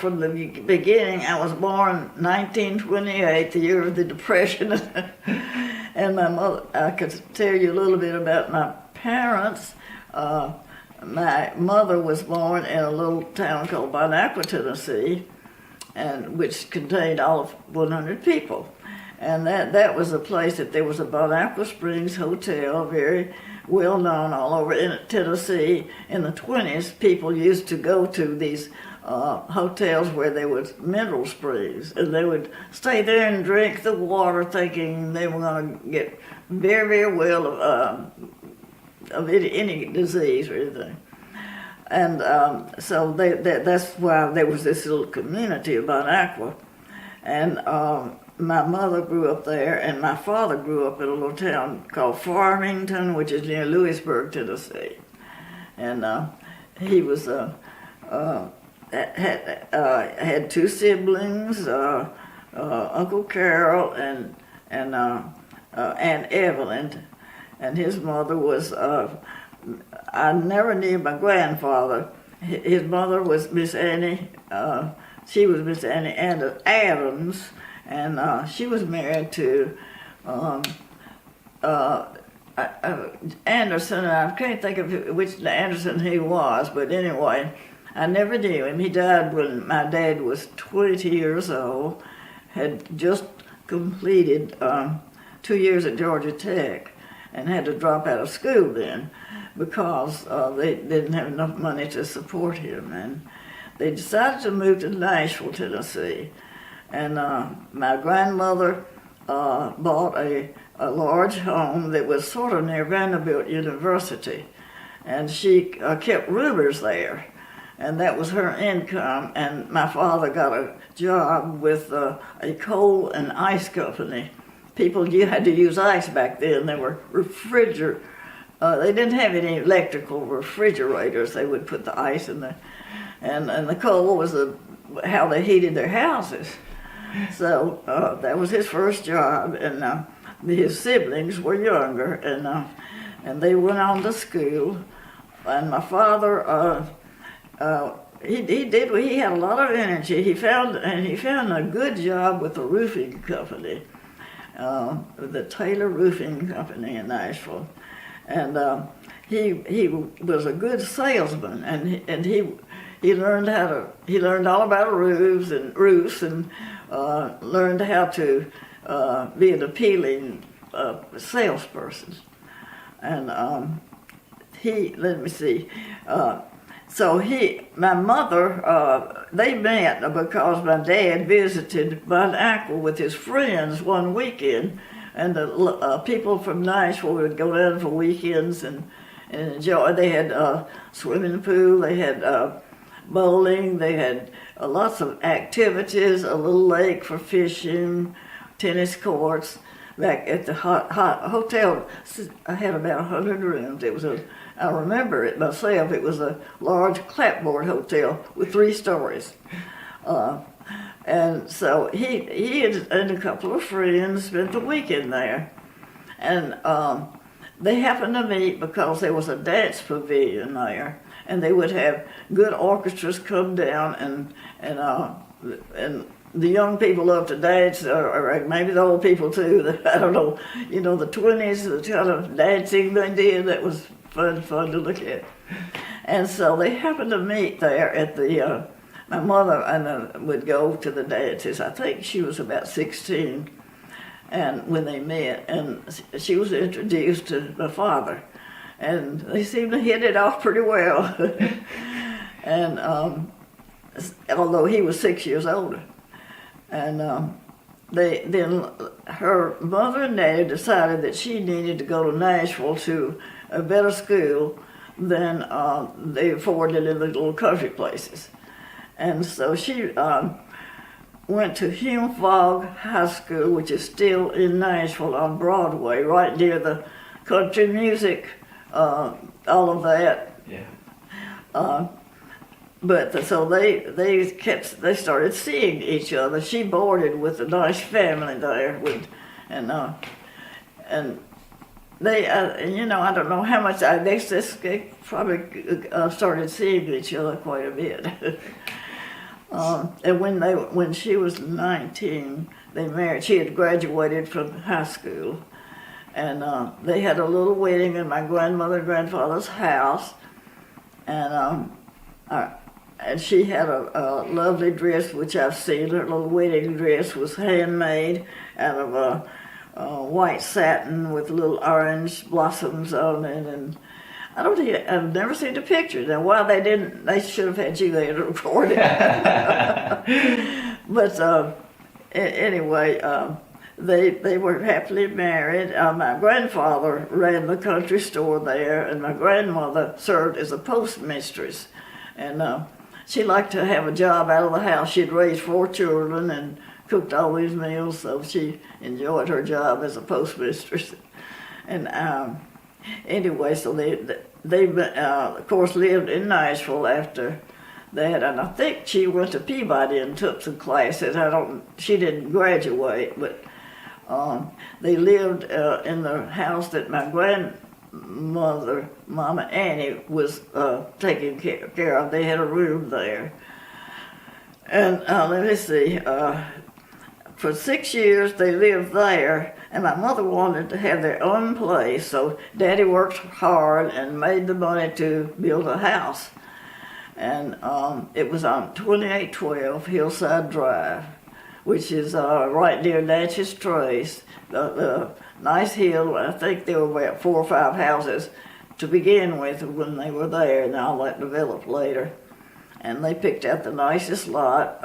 from the beginning. I was born 1928, the year of the Depression, and my mother. I could tell you a little bit about my parents. My mother was born in a little town called Bonacqua, Tennessee, and which contained all of 100 people. And that was a place that there was a Bonacqua Springs Hotel, very well known all over in Tennessee. In the 20s, people used to go to these hotels where there was mineral springs, and they would stay there and drink the water thinking they were going to get very, very well of any disease or anything. And so that's why there was this little community of Bonacqua. And my mother grew up there, and my father grew up in a little town called Farmington, which is near Lewisburg, Tennessee. And he was had two siblings, Uncle Carol and Aunt Evelyn, and his mother was. I never knew my grandfather. His mother was Miss Annie. She was Miss Annie Adams, and she was married to Anderson. I can't think of which Anderson he was, but anyway, I never knew him. He died when my dad was 20 years old, had just completed 2 years at Georgia Tech, and had to drop out of school then because they didn't have enough money to support him. And they decided to move to Nashville, Tennessee. And my grandmother bought a large home that was sort of near Vanderbilt University. And she kept roomers there. And that was her income. And my father got a job with a coal and ice company. You had to use ice back then. There were they didn't have any electrical refrigerators. They would put the ice in there. And the coal was how they heated their houses. So that was his first job. And his siblings were younger. And they went on to school. And my father, he had a lot of energy. He found a good job with a roofing company. The Taylor Roofing Company in Nashville, and he was a good salesman, and he learned all about roofs and learned how to be an appealing salesperson, and let me see. So my mother, they met because my dad visited Bonacqua with his friends one weekend, and the people from Nashville would go down for weekends and enjoy. They had a swimming pool, they had bowling, they had lots of activities, a little lake for fishing, tennis courts. Back at the hotel, I had about 100 rooms. I remember it myself. It was a large clapboard hotel with 3 stories. And so he and a couple of friends spent the weekend there. And they happened to meet because there was a dance pavilion there. And they would have good orchestras come down and the young people loved to dance, or maybe the old people too. I don't know. The 20s, the kind of dancing they did, that was fun to look at. And so they happened to meet there at the, my mother would go to the dances. I think she was about 16 and when they met, and she was introduced to my father. And they seemed to hit it off pretty well. And although he was 6 years older. And then her mother and dad decided that she needed to go to Nashville to a better school than they afforded in the little country places. And so she went to Hume Fogg High School, which is still in Nashville on Broadway, right near the country music, all of that. Yeah. So they started seeing each other. She boarded with a nice family there, and they, I don't know how much. They probably started seeing each other quite a bit. And when she was 19, they married. She had graduated from high school, and they had a little wedding in my grandmother and grandfather's house, and and she had a lovely dress, which I've seen. Her little wedding dress was handmade out of white satin with little orange blossoms on it, and I've never seen the picture. Now, why they didn't, they should have had you there to record it. But anyway, they were happily married. My grandfather ran the country store there, and my grandmother served as a postmistress. And she liked to have a job out of the house. She'd raised 4 children and cooked all these meals, so she enjoyed her job as a postmistress. And anyway, so they of course lived in Nashville after that, and I think she went to Peabody and took some classes. She didn't graduate, but they lived in the house that my grandmother, Mama Annie, was taking care of. They had a room there. And let me see, for 6 years they lived there, and my mother wanted to have their own place, so Daddy worked hard and made the money to build a house. And it was on 2812 Hillside Drive, which is right near Natchez Trace, the nice hill. I think there were about 4 or 5 houses to begin with when they were there, and all that developed later. And they picked out the nicest lot,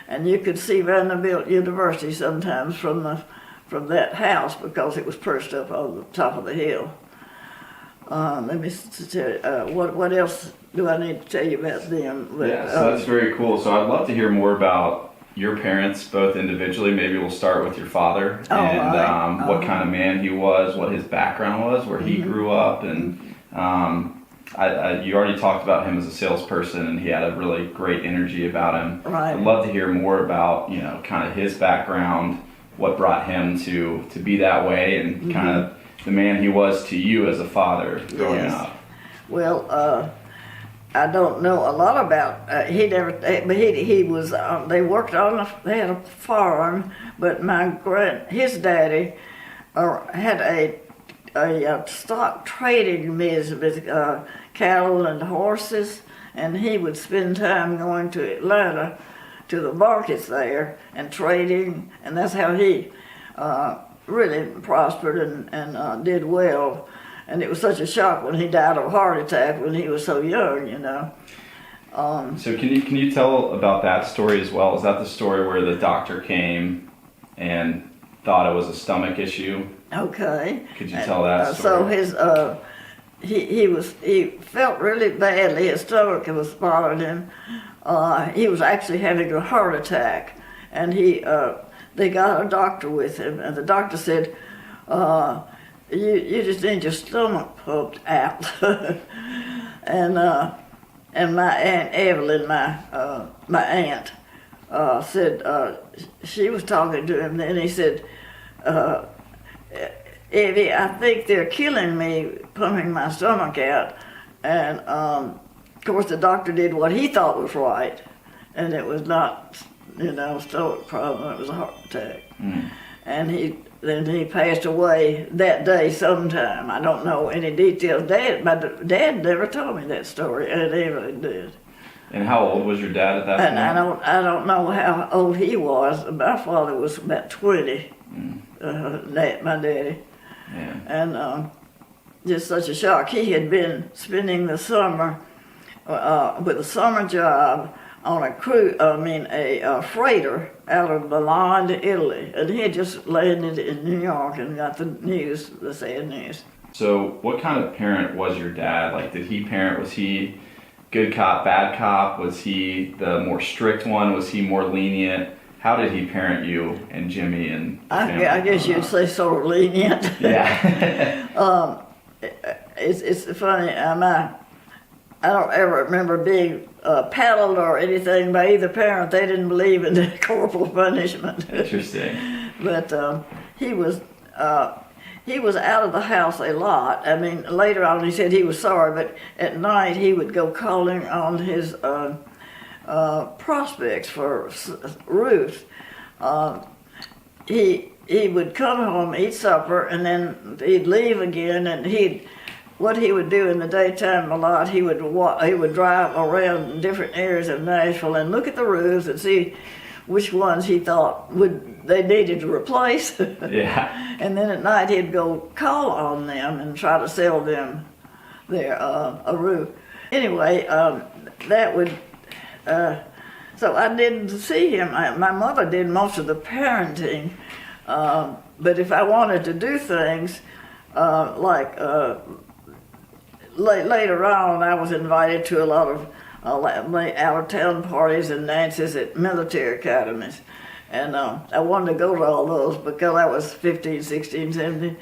and you could see Vanderbilt University sometimes from that house because it was perched up on the top of the hill. Let me tell you, what else do I need to tell you about them? Yeah, so that's very cool. So I'd love to hear more about your parents, both individually. Maybe we'll start with your father and what kind of man he was, what his background was, where he grew up, and you already talked about him as a salesperson, and he had a really great energy about him. Right. I'd love to hear more about, kind of his background, what brought him to be that way, and kind of the man he was to you as a father growing up. Well, I don't know a lot about, but he was, they worked they had a farm, but his daddy had a stock trading business with cattle and horses, and he would spend time going to Atlanta to the markets there and trading, and that's how he really prospered and did well. And it was such a shock when he died of a heart attack when he was so young, So can you tell about that story as well? Is that the story where the doctor came and thought it was a stomach issue? Okay. Could you tell that story? So he felt really badly. His stomach was bothering him. He was actually having a heart attack, and they got a doctor with him, and the doctor said, you just need your stomach pumped out. and my Aunt Evelyn, my aunt, said, she was talking to him, and he said, Evie, I think they're killing me, pumping my stomach out. And of course the doctor did what he thought was right, and it was not, stomach problem, it was a heart attack. And then he passed away that day sometime. I don't know any details. My dad never told me that story, and Evelyn did. And how old was your dad at that point? And I don't know how old he was. My father was about 20, my daddy. Yeah. And just such a shock. He had been spending the summer with a summer job on a freighter out of Milan to Italy, and he had just landed in New York and got the sad news. So what kind of parent was your dad? Like, was he good cop, bad cop? Was he the more strict one? Was he more lenient? How did he parent you and Jimmy and family? I guess you'd say sort of lenient. Yeah. It's funny, I don't ever remember being paddled or anything by either parent. They didn't believe in the corporal punishment. Interesting. But he was out of the house a lot. I mean, later on he said he was sorry, but at night he would go calling on his prospects for Ruth. He would come home, eat supper, and then he'd leave again, and what he would do in the daytime a lot, he would drive around different areas of Nashville and look at the roofs and see which ones he thought they needed to replace. Yeah. And then at night he'd go call on them and try to sell them a roof. Anyway, that would. So I didn't see him. My mother did most of the parenting, but if I wanted to do things later on, I was invited to a lot of out-of-town parties and dances at military academies. And I wanted to go to all those because I was 15, 16, 17.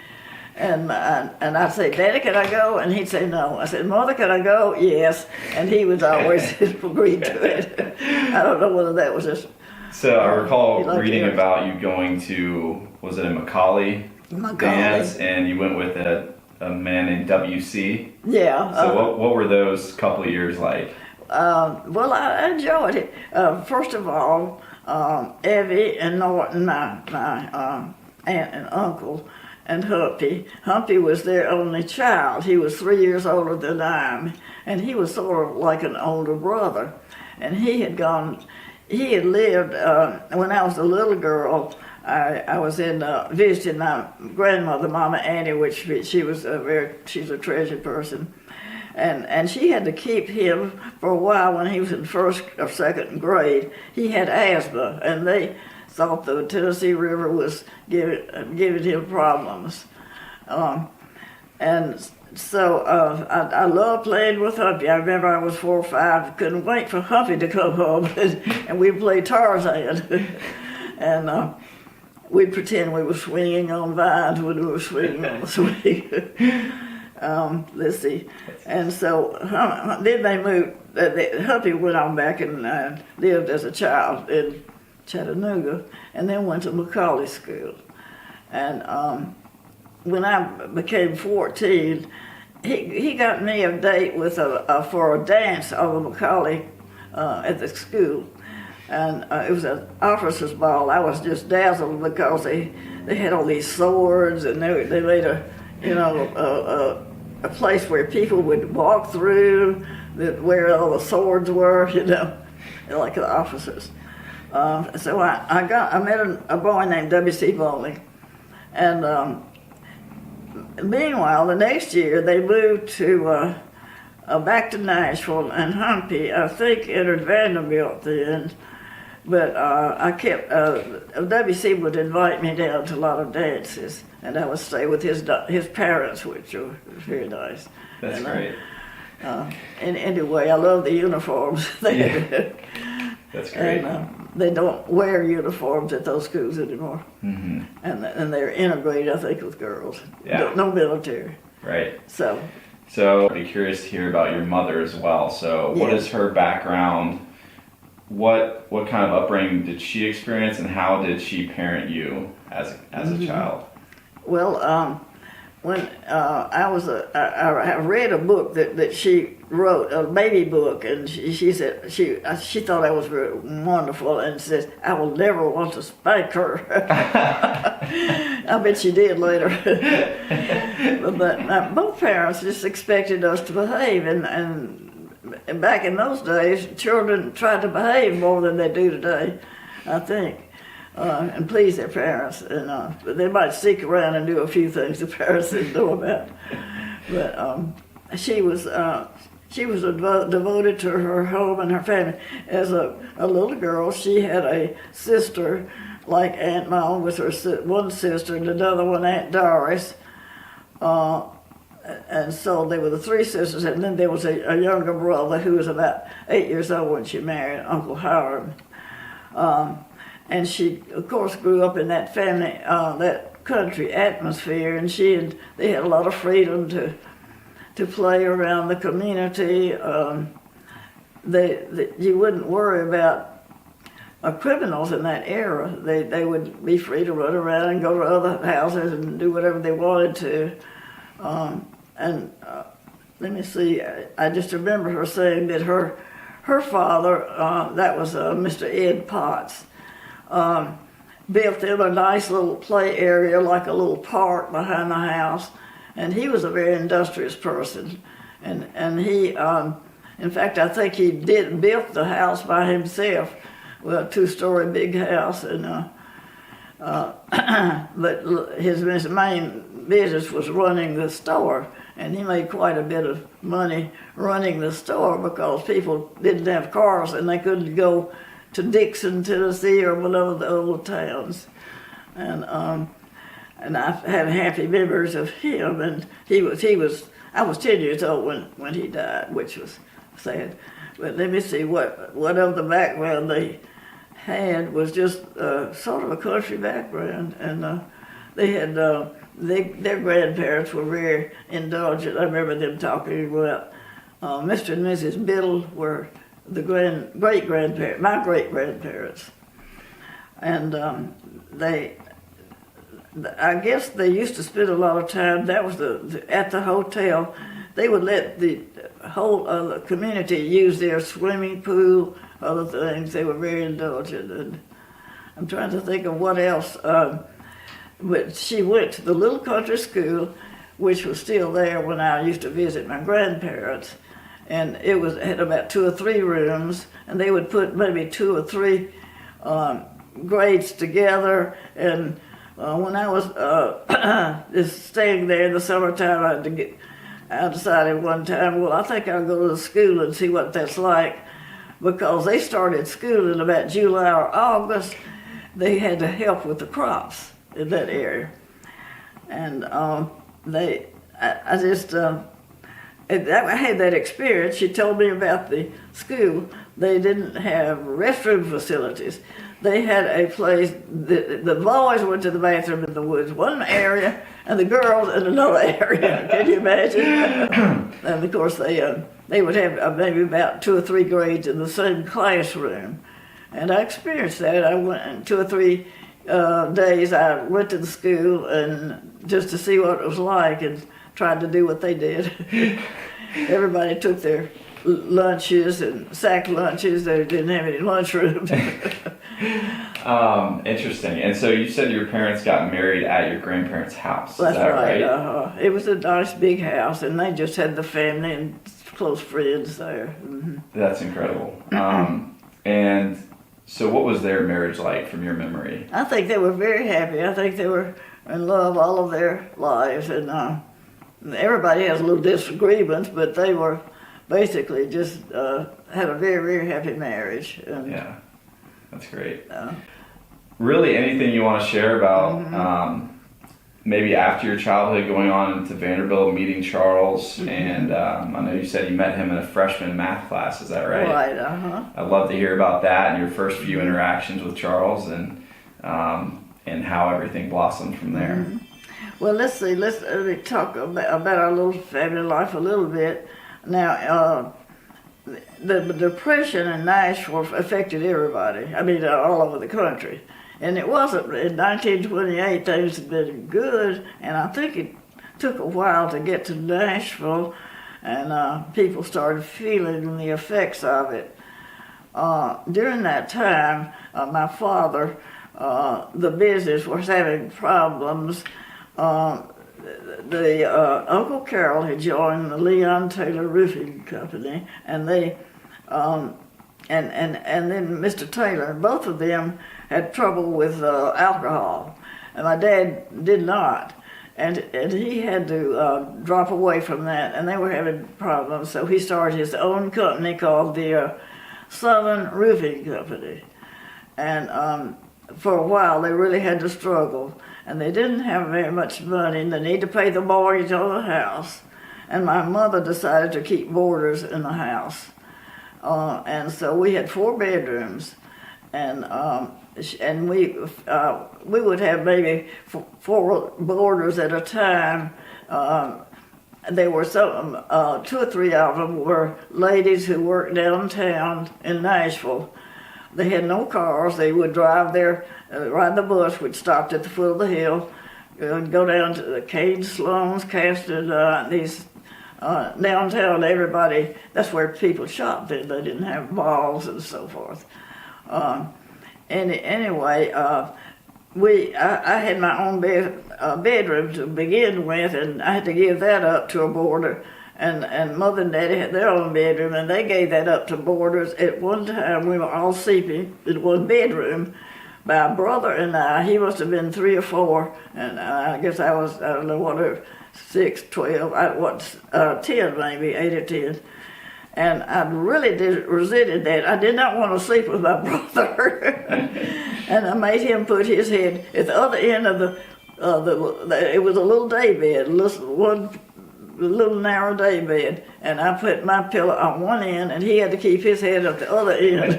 And I'd say, Daddy, can I go? And he'd say no. I said, Mother, can I go? Yes. And he was always agreed to it. I don't know whether that was just... So I recall reading about you going to, was it a Macaulay dance? And you went with a man named W.C.? Yeah. So what were those couple of years like? Well, I enjoyed it. First of all, Evie and Norton, my aunt and uncle, and Humpy. Humpy was their only child. He was 3 years older than I am, and he was sort of like an older brother. And he had lived, when I was a little girl, I was visiting my grandmother, Mama Annie, which she's a treasured person. And she had to keep him for a while when he was in first or second grade. He had asthma, and they thought the Tennessee River was giving him problems. And so I loved playing with Humpy. I remember I was 4 or 5, couldn't wait for Humpy to come home, and we'd play Tarzan. And we'd pretend we were swinging on vines when we were swinging on the swing. Let's see. And so then they moved. Humpy went on back and lived as a child in Chattanooga, and then went to Macaulay School. And when I became 14, he got me a date with for a dance on the Macaulay at the school, and it was an officers' ball. I was just dazzled because they had all these swords, and they made a place where people would walk through, where all the swords were, like the officers. So I met a boy named W.C. Bowling, and meanwhile, the next year they moved to back to Nashville, and Humpy, I think, entered Vanderbilt then. But I kept W.C. would invite me down to a lot of dances, and I would stay with his parents, which were very nice. That's great. And anyway, I love the uniforms. That's great. And they don't wear uniforms at those schools anymore. Mm-hmm. And they're integrated, I think, with girls. Yeah. No military. Right. So I'd be curious to hear about your mother as well. So what is her background? What kind of upbringing did she experience, and how did she parent you as a child? Well, when I read a book that she wrote, a baby book, and she said she thought I was very wonderful, and says, I will never want to spank her. I bet she did later. But both parents just expected us to behave, and back in those days, children tried to behave more than they do today, I think. And please their parents, and but they might sneak around and do a few things the parents didn't know about. But she was devoted to her home and her family. As a little girl, she had a sister like Aunt Mom with her one sister, and another one Aunt Doris. And so they were the 3 sisters, and then there was a younger brother who was about 8 years old when she married Uncle Howard. And she, of course, grew up in that family, that country atmosphere, and they had a lot of freedom to play around the community. You wouldn't worry about criminals in that era. They would be free to run around and go to other houses and do whatever they wanted to. Let me see, I just remember her saying that her her father, that was Mr. Ed Potts, built them a nice little play area, like a little park behind the house, and he was a very industrious person, and he, in fact, I think he built the house by himself, well, a 2-story big house, and but his main business was running the store, and he made quite a bit of money running the store because people didn't have cars and they couldn't go to Dixon, Tennessee, or one of the old towns, and I've had happy memories of him. And he was. I was 10 years old when he died, which was sad. But let me see what of the background they had was just sort of a country background, and they had their grandparents were very indulgent. I remember them talking about Mr. and Mrs. Biddle were the great-grandparents, my great-grandparents, and I guess they used to spend a lot of time. That was at the hotel. They would let the whole community use their swimming pool, other things. They were very indulgent, and I'm trying to think of what else. But she went to the little country school, which was still there when I used to visit my grandparents, and it had about 2 or 3 rooms, and they would put maybe 2 or 3 grades together. And when I was just staying there in the summertime, I decided one time, well, I think I'll go to the school and see what that's like, because they started school in about July or August. They had to help with the crops in that area, and I had that experience. She told me about the school. They didn't have restroom facilities. They had a place, the boys went to the bathroom in the woods, one area, and the girls in another area. Can you imagine? And of course they would have maybe about 2 or 3 grades in the same classroom. And I experienced that. I went 2 or 3 days. I went to the school and just to see what it was like, and tried to do what they did. Everybody took their lunches and sack lunches. They didn't have any lunchrooms. Interesting. And so you said your parents got married at your grandparents' house. That's is that right. It was a nice big house, and they just had the family and close friends there. Mm-hmm. That's incredible. And so what was their marriage like from your memory? I think they were very happy. I think they were in love all of their lives, and everybody has little disagreements, but they were basically just had a very, very happy marriage. And, yeah, that's great. Really, anything you want to share about maybe after your childhood, going on into Vanderbilt, meeting Charles, and I know you said you met him in a freshman math class. Is that right? Right. I'd love to hear about that and your first few interactions with Charles, and how everything blossomed from there. Well, let's see. Let me talk about our little family life a little bit. Now, the Depression in Nashville affected everybody. I mean, all over the country. And it wasn't, in 1928, things had been good, and I think it took a while to get to Nashville, and people started feeling the effects of it. During that time, my father, the business was having problems. Uncle Carroll had joined the Leon Taylor Roofing Company, and they, and then Mr. Taylor, both of them had trouble with alcohol, and my dad did not, and he had to drop away from that, and they were having problems, so he started his own company called the Southern Roofing Company, and for a while they really had to struggle, and they didn't have very much money, and they needed to pay the mortgage on the house, and my mother decided to keep boarders in the house, and so we had 4 bedrooms, and we would have maybe 4 boarders at a time. There were some 2 or 3 of them were ladies who worked downtown in Nashville. They had no cars. They would drive there, ride the bus, which stopped at the foot of the hill, go down to the Cade Sloan's, Caston, these downtown, everybody, that's where people shopped then. They didn't have malls and so forth. Anyway, I had my own bedroom to begin with, and I had to give that up to a boarder. And Mother and Daddy had their own bedroom, and they gave that up to boarders. At one time, we were all sleeping in one bedroom. My brother and I, he must have been 3 or 4, and I guess I was, I don't know, whatever, 6, 12, 10 maybe, 8 or 10. And I really resented that. I did not want to sleep with my brother. And I made him put his head at the other end of it was a little day bed, one little narrow day bed, and I put my pillow on one end, and he had to keep his head at the other end.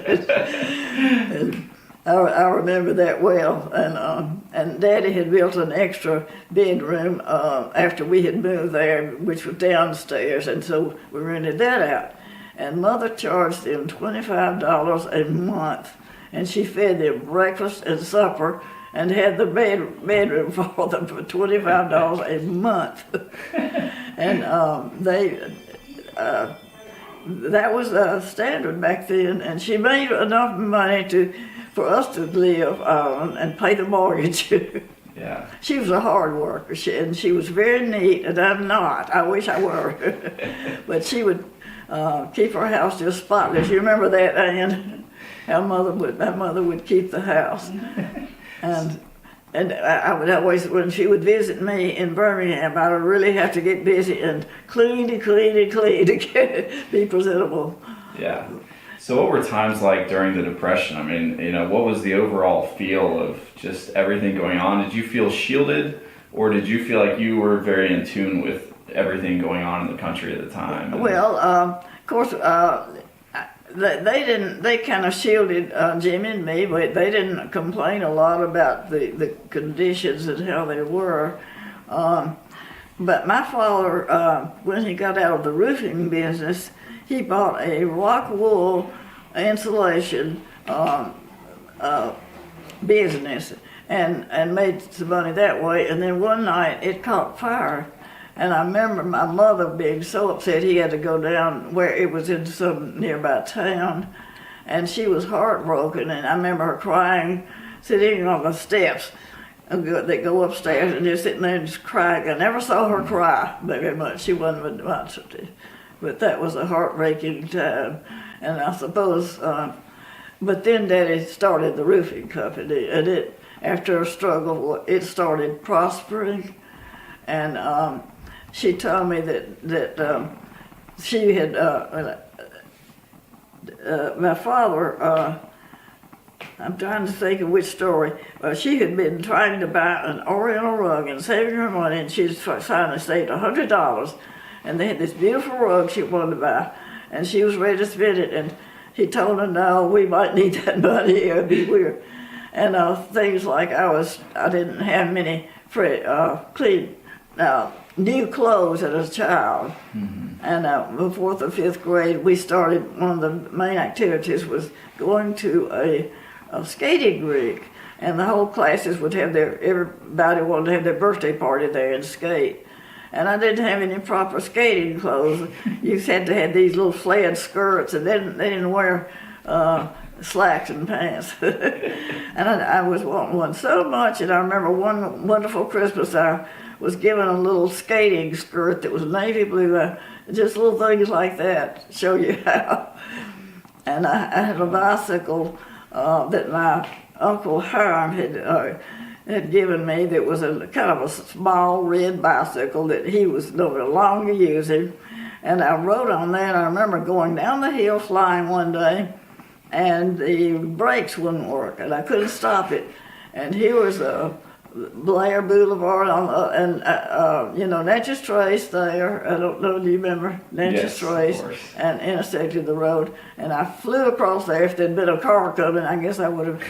And I remember that well. And Daddy had built an extra bedroom after we had moved there, which was downstairs, and so we rented that out. And Mother charged them $25 a month, and she fed them breakfast and supper, and had the bedroom for them for $25 a month. And that was standard back then, and she made enough money for us to live on and pay the mortgage. Yeah. She was a hard worker, and she was very neat, and I'm not. I wish I were. But she would keep her house just spotless. You remember that, Ann? How my mother would keep the house. And I would always, when she would visit me in Birmingham, I would really have to get busy and clean to be presentable. Yeah. So what were times like during the Depression? I mean, what was the overall feel of just everything going on? Did you feel shielded, or did you feel like you were very in tune with everything going on in the country at the time? Well, of course, they kind of shielded Jimmy and me, but they didn't complain a lot about the conditions and how they were. But my father, when he got out of the roofing business, he bought a rock wool insulation business and made some money that way. And then one night it caught fire. And I remember my mother being so upset he had to go down where it was in some nearby town. And she was heartbroken, and I remember her crying, sitting on the steps that go upstairs and just sitting there and just crying. I never saw her cry very much. She wasn't much, but that was a heartbreaking time. And I suppose, but then Daddy started the roofing company, and after a struggle, it started prospering. And she told me that she had, my father, I'm trying to think of which story, she had been trying to buy an Oriental rug and saving her money, and she finally saved $100, and they had this beautiful rug she wanted to buy, and she was ready to spend it, and he told her, no, we might need that money, it would be weird. And things like I didn't have many clean, new clothes as a child. Mm-hmm. And before the 5th grade, we started, one of the main activities was going to a skating rink. And the whole classes would have everybody wanted to have their birthday party there and skate. And I didn't have any proper skating clothes. You had to have these little flared skirts, and they didn't wear slacks and pants. And I was wanting one so much, and I remember one wonderful Christmas I was given a little skating skirt that was navy blue, just little things like that show you how. And I had a bicycle that my Uncle Hiram had given me that was a kind of a small red bicycle that he was no longer using. And I rode on that. I remember going down the hill flying one day, and the brakes wouldn't work, and I couldn't stop it. And here was Blair Boulevard Natchez Trace there. I don't know, do you remember Natchez Trace? And intersected the road. And I flew across there. If there'd been a car coming, I guess I would have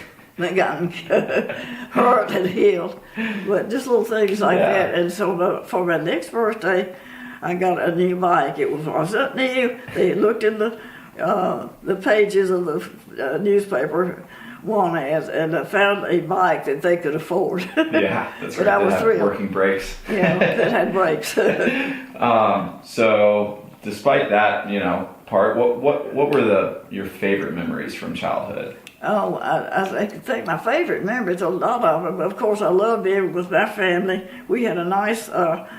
gotten hurt and healed. But just little things like that. And so for my next birthday, I got a new bike. It wasn't new. They looked in the pages of the newspaper one as, and found a bike that they could afford. Yeah, that's But right. I was That had thrilled. working brakes. Yeah, that had brakes. So despite that, part, what were your favorite memories from childhood? Oh, I think my favorite memories, a lot of them. Of course, I loved being with my family. We had a nice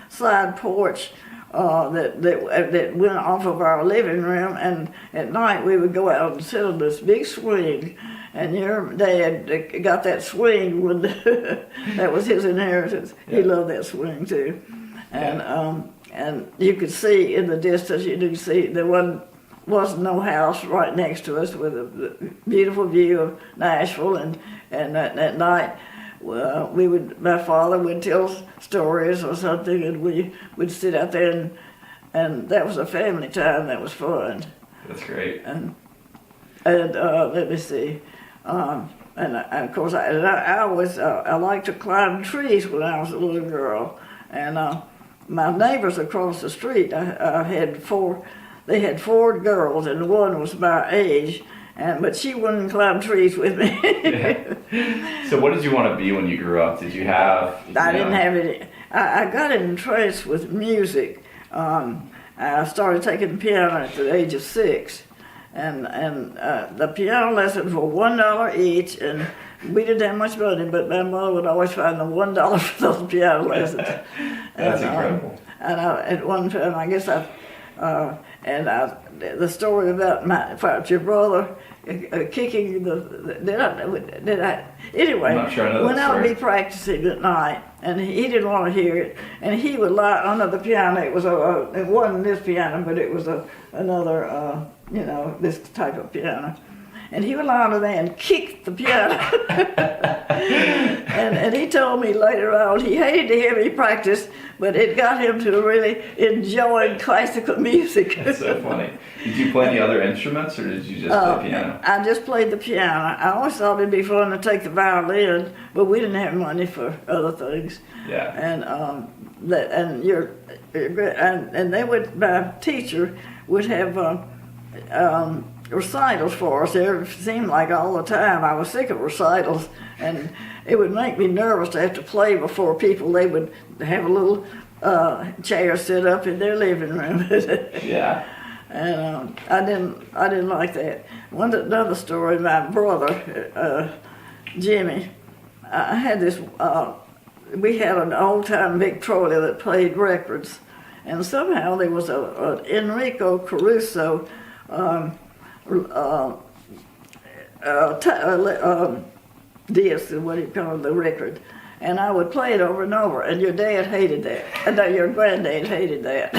side porch that went off of our living room, and at night we would go out and sit on this big swing. And your dad got that swing when that was his inheritance. He loved that swing too, and you could see in the distance. You could see there wasn't no house right next to us with a beautiful view of Nashville, and at night my father would tell stories or something, and we would sit out there, and that was a family time. That was fun. That's great. And let me see. And of course, I always I liked to climb trees when I was a little girl, and my neighbors across the street, I had four. They had four girls, and one was my age, but she wouldn't climb trees with me. Yeah. So what did you want to be when you grew up? Did you have? I didn't have any. I got entranced with music. I started taking piano at the age of 6. And the piano lessons were $1 each, and we didn't have much money, but my mother would always find the $1 for those piano lessons. That's incredible. And at one time, I guess the story about your brother kicking did I anyway? I'm not sure I know when that I would story. be practicing at night, and he didn't want to hear it, and he would lie under the piano. It wasn't this piano, but it was another this type of piano. And he would lie under there and kick the piano. and he told me later on he hated to hear me practice, but it got him to really enjoy classical music. That's so funny. Did you play any other instruments, or did you just play piano? I just played the piano. I always thought it'd be fun to take the violin, but we didn't have money for other things. Yeah. And my teacher would have recitals for us. It seemed like all the time. I was sick of recitals, and it would make me nervous to have to play before people. They would have a little chair set up in their living room. Yeah. And I didn't like that. Another story. My brother, Jimmy, I had this. We had an old-time Victrola that played records, and somehow there was a Enrico Caruso disc, is what he called the record, and I would play it over and over. And your dad hated that, and your granddad hated that.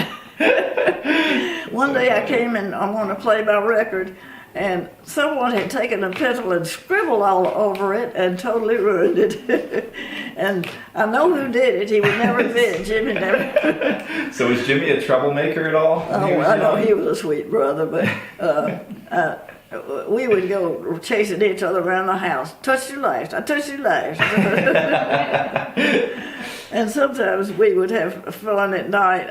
One day I came and I wanted to play my record, and someone had taken a pencil and scribbled all over it and totally ruined it. And I know who did it. He would never admit it. Jimmy never. So was Jimmy a troublemaker at all? Oh, I know he was a sweet brother, but we would go chasing each other around the house. Touch your last. I touched your last. And sometimes we would have fun at night.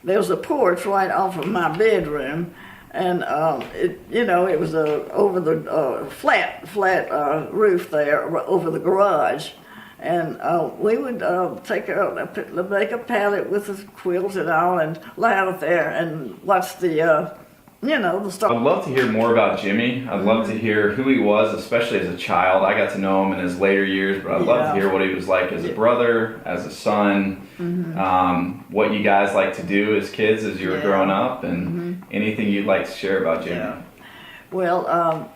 There was a porch right off of my bedroom, and it was over the flat roof there over the garage, and we would make a pallet with the quilts and all, and lie out there and watch the stuff. I'd love to hear more about Jimmy. I'd love to hear who he was, especially as a child. I got to know him in his later years, but I'd love to hear what he was like as a brother, as a son, what you guys like to do as kids as you were growing up, and anything you'd like to share about Jimmy. Yeah. Well,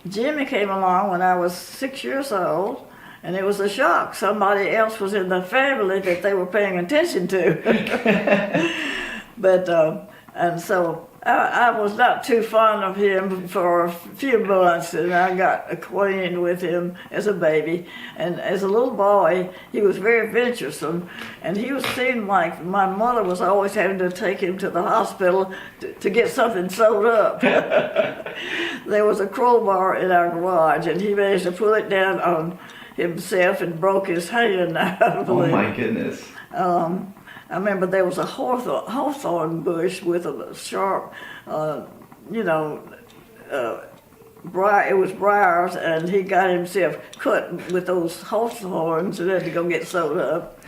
Jimmy came along when I was 6 years old, and it was a shock. Somebody else was in the family that they were paying attention to. But, and so I was not too fond of him for a few months, and I got acquainted with him as a baby. And as a little boy, he was very venturesome, and seemed like my mother was always having to take him to the hospital to get something sewed up. There was a crowbar in our garage, and he managed to pull it down on himself and broke his hand, I believe. Oh my goodness. I remember there was a hawthorn bush with a sharp, it was briars, and he got himself cut with those horse horns and had to go get sewed up.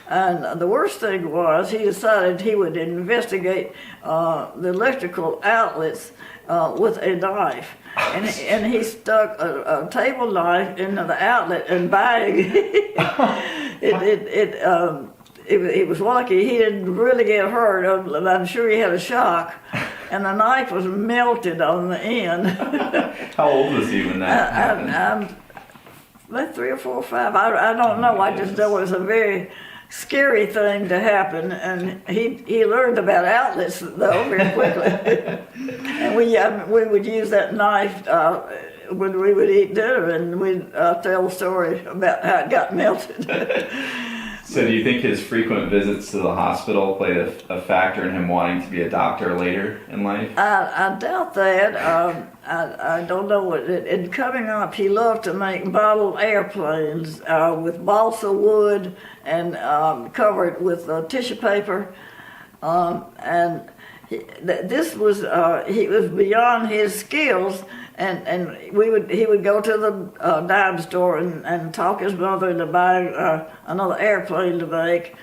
And the worst thing was, he decided he would investigate the electrical outlets with a knife. And he stuck a table knife into the outlet, and bang! He was lucky he didn't really get hurt. I'm sure he had a shock, and the knife was melted on the end. How old was he when that happened? About 3 or 4 or 5. I don't know. I just know it was a very scary thing to happen, and he learned about outlets though very quickly. And we would use that knife when we would eat dinner, and we'd tell the story about how it got melted. So do you think his frequent visits to the hospital played a factor in him wanting to be a doctor later in life? I doubt that. I don't know. In coming up, he loved to make model airplanes with balsa wood and covered with tissue paper. And this was he was beyond his skills. And he would go to the dime store and talk his mother into buying another airplane to make,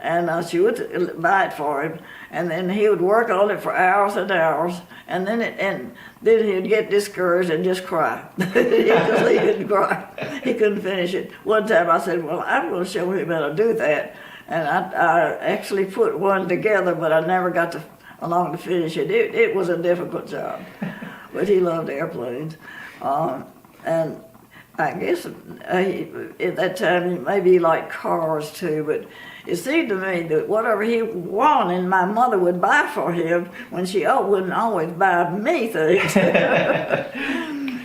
and she would buy it for him. And then he would work on it for hours and hours, and then he'd get discouraged and just cry. He couldn't cry. He couldn't finish it. One time I said, "Well, I'm going to show him how to do that," and I actually put one together, but I never got along to finish it. It was a difficult job. But he loved airplanes. And I guess at that time, maybe he liked cars too, but it seemed to me that whatever he wanted, my mother would buy for him when she wouldn't always buy me things.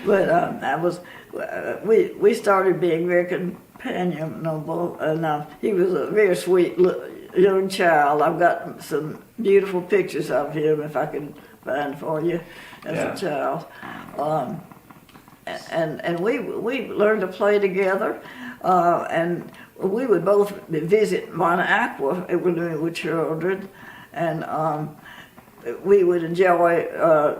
But we started being very companionable, and he was a very sweet young child. I've got some beautiful pictures of him, if I can find for you, as a child. And we learned to play together, and we would both visit Mount Aqua when we were children, and we would enjoy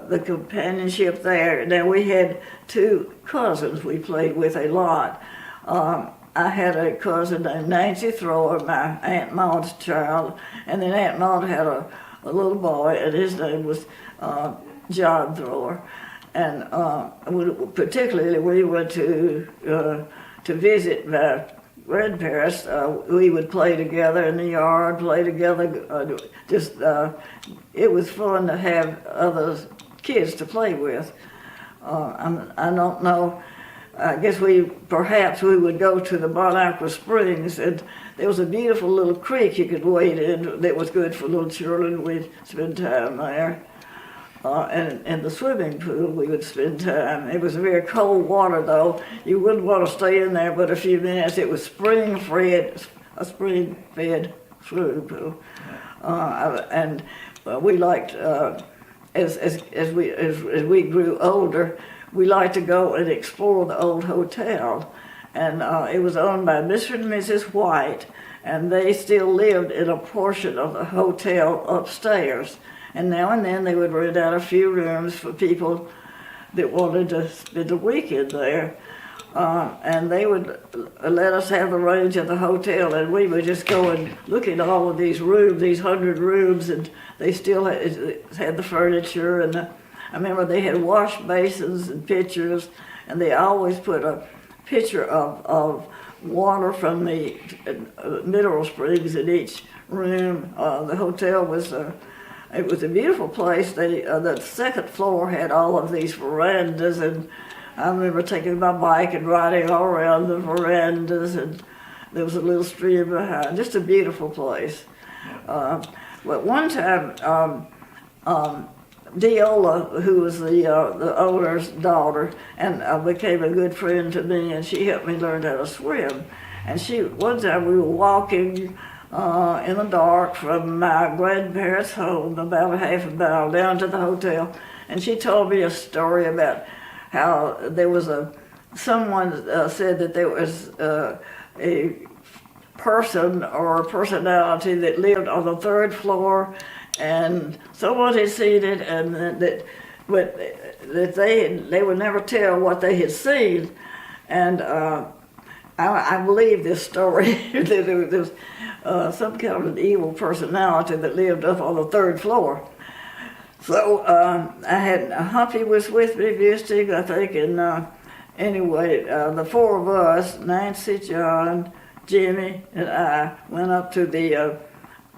the companionship there. Now, we had 2 cousins we played with a lot. I had a cousin named Nancy Thrower, my Aunt Maud's child, and then Aunt Maud had a little boy, and his name was John Thrower. And particularly we went to visit my grandparents. We would play together in the yard, play together. It was fun to have other kids to play with. I don't know. I guess perhaps we would go to the Bon Aqua Springs, and there was a beautiful little creek you could wade in that was good for little children. We'd spend time there. And the swimming pool, we would spend time. It was very cold water, though. You wouldn't want to stay in there but a few minutes. It was spring-fed swimming pool. And we liked, as we grew older, we liked to go and explore the old hotel. And it was owned by Mr. and Mrs. White, and they still lived in a portion of the hotel upstairs. And now and then they would rent out a few rooms for people that wanted to spend a weekend there. And they would let us have the range of the hotel, and we would just go and look at all of these rooms, these 100 rooms, and they still had the furniture. And I remember they had wash basins and pitchers, and they always put a pitcher of water from the mineral springs in each room. The hotel was it was a beautiful place. The second floor had all of these verandas, and I remember taking my bike and riding all around the verandas, and there was a little stream behind. Just a beautiful place. But one time, Deola, who was the owner's daughter, and became a good friend to me, and she helped me learn how to swim. And one time we were walking in the dark from my grandparents' home, about a half a mile down to the hotel, and she told me a story about how there was someone said that there was a person or a personality that lived on the 3rd floor, and someone had seen it, and that but that they would never tell what they had seen, and I believe this story that there was some kind of an evil personality that lived up on the third floor. So I had Humpy was with me visiting, I think, and anyway, the four of us, Nancy, John, Jimmy, and I, went up to the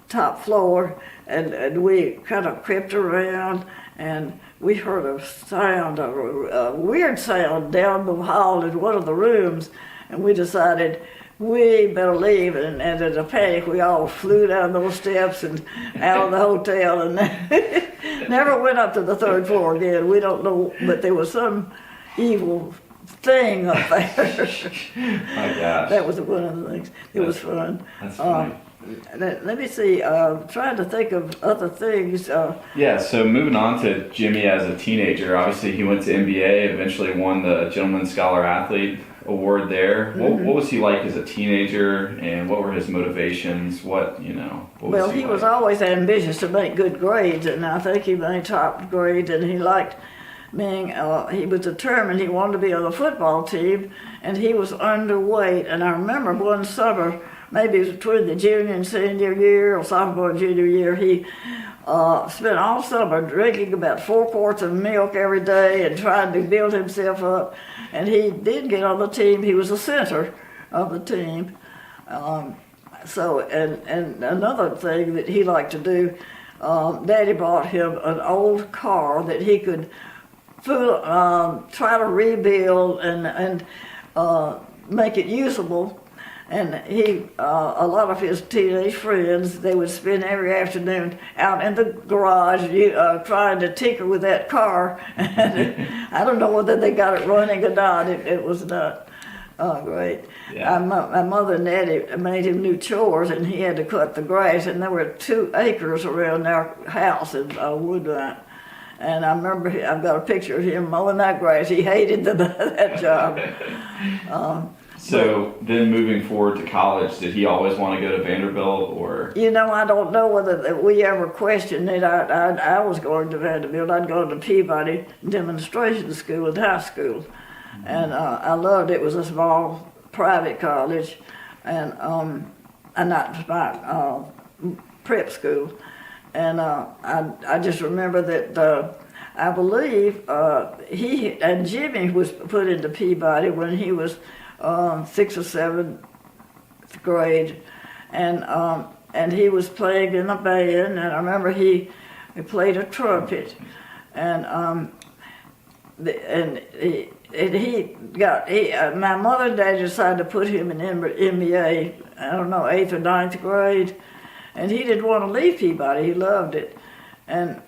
top floor, and we kind of crept around, and we heard a sound, a weird sound down the hall in one of the rooms, and we decided we better leave, and in a panic we all flew down those steps and out of the hotel, and never went up to the third floor again. We don't know, but there was some evil thing up there. My gosh. That was one of the things. It was fun. That's funny. Let me see, trying to think of other things. Yeah, so moving on to Jimmy as a teenager, obviously he went to NBA, eventually won the Gentleman Scholar Athlete Award there. Mm-hmm. What was he like as a teenager, and what were his motivations? What was He was always ambitious to make good grades, and I think he made top grades, and he liked being, he was determined he wanted to be on the football team, and he was underweight. And I remember one summer, maybe it was between the junior and senior year or sophomore and junior year, he spent all summer drinking about 4 quarts of milk every day and trying to build himself up. And he did get on the team. He was the center of the team. And another thing that he liked to do, Daddy bought him an old car that he could try to rebuild and make it usable. And a lot of his teenage friends, they would spend every afternoon out in the garage trying to tinker with that car. And I don't know whether they got it running or not. It was not great. Yeah. My mother and Daddy made him new chores, and he had to cut the grass. And there were 2 acres around our house in Woodline. And I remember, I've got a picture of him mowing that grass. He hated that job. So then moving forward to college, did he always want to go to Vanderbilt, or? I don't know whether we ever questioned it. I was going to Vanderbilt. I'd go to Peabody Demonstration School in high school. Mm-hmm. And I loved it. It was a small private college, and not my prep school. And I just remember that I believe he and Jimmy was put into Peabody when he was 6th or 7th grade, and he was playing in a band, and I remember he played a trumpet, and my mother and Dad decided to put him in MBA, I don't know, 8th or 9th grade, and he didn't want to leave Peabody. He loved it, and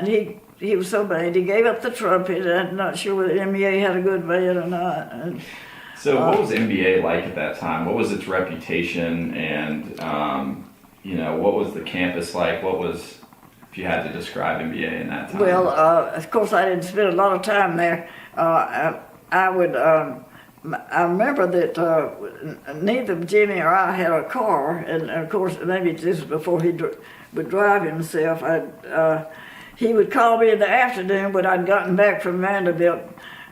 he was so bad he gave up the trumpet. I'm not sure whether MBA had a good band or not. And, so what was NBA like at that time? What was its reputation, and what was the campus like? What was, if you had to describe NBA in that time? Well, of course, I didn't spend a lot of time there. I remember that neither Jimmy or I had a car, and of course, maybe this was before he would drive himself. He would call me in the afternoon when I'd gotten back from Vanderbilt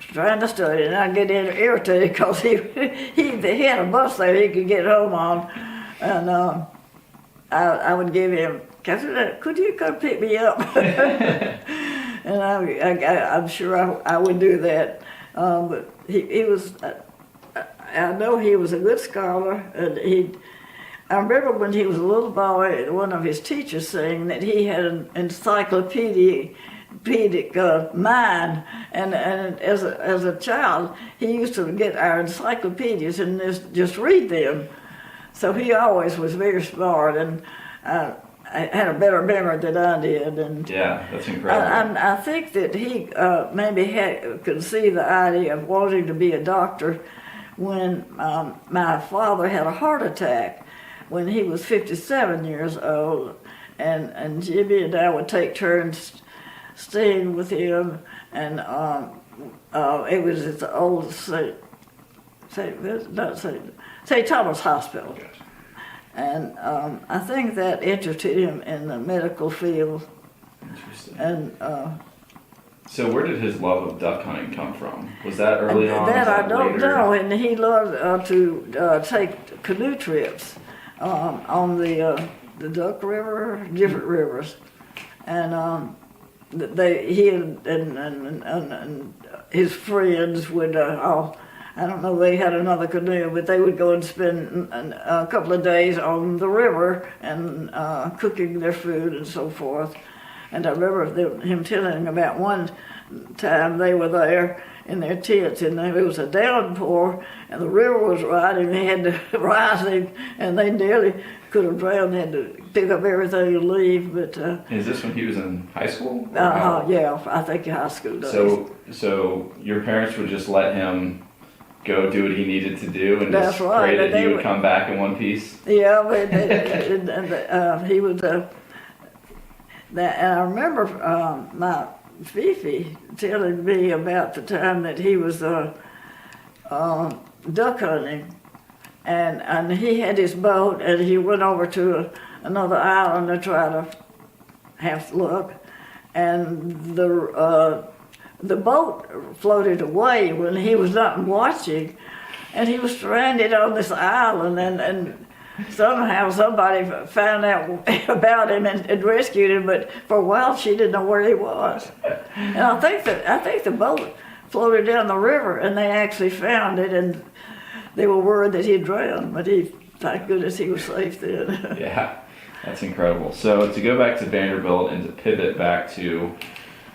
trying to study, and I'd get irritated because he had a bus there he could get home on, and I would give him, Katherine, could you come pick me up? And I'm sure I would do that, but he was, I know he was a good scholar, and I remember when he was a little boy, one of his teachers saying that he had an encyclopedic mind, and as a child, he used to get our encyclopedias and just read them. So he always was very smart, and I had a better memory than I did. And yeah, that's incredible. I think that he maybe conceived the idea of wanting to be a doctor when my father had a heart attack when he was 57 years old, and Jimmy and I would take turns staying with him, and it was at the old St. Thomas Hospital. And I think that interested him in the medical field. Interesting. And So where did his love of duck hunting come from? Was that early on? That Was I that don't later? know. And he loved to take canoe trips on the Duck River, different rivers, and he and his friends would all. I don't know, they had another canoe, but they would go and spend a couple of days on the river and cooking their food and so forth. And I remember him telling about one time they were there in their tents, and there was a downpour, and the river was right, and they had to rise, and they nearly could have drowned. They had to pick up everything and leave. But Is this when he was in high school? yeah, I think high school days. So your parents would just let him go do what he needed to do, and That's just right, pray and that he they would come back in one piece? Yeah, but he was. And I remember my Fifi telling me about the time that he was duck hunting, and he had his boat, and he went over to another island to try to have luck, and the boat floated away when he was not watching, and he was stranded on this island, and somehow somebody found out about him and rescued him, but for a while she didn't know where he was. And I think the boat floated down the river, and they actually found it, and they were worried that he'd drowned, but thank goodness he was safe then. Yeah, that's incredible. So to go back to Vanderbilt and to pivot back to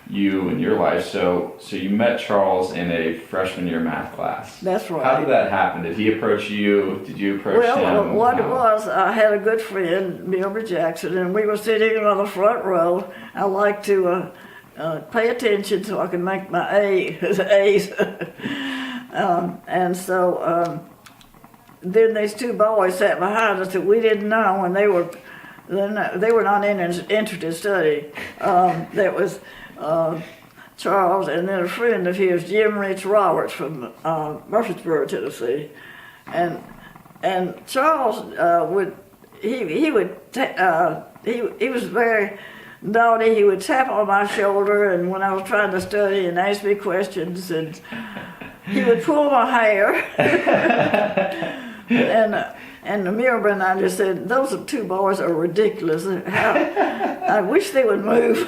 you and your life, so you met Charles in a freshman year math class. That's right. How did that happen? Did he approach you? Did you approach him? Well, what it was, I had a good friend, Milber Jackson, and we were sitting on the front row. I like to pay attention so I can make my A's. And so then these two boys sat behind us that we didn't know, and they were not interested in studying. That was Charles, and then a friend of his, Jim Rich Roberts from Murfreesboro, Tennessee, and Charles he was very naughty. He would tap on my shoulder, and when I was trying to study, and ask me questions, and he would pull my hair. And Milber and I just said, those two boys are ridiculous. I wish they would move.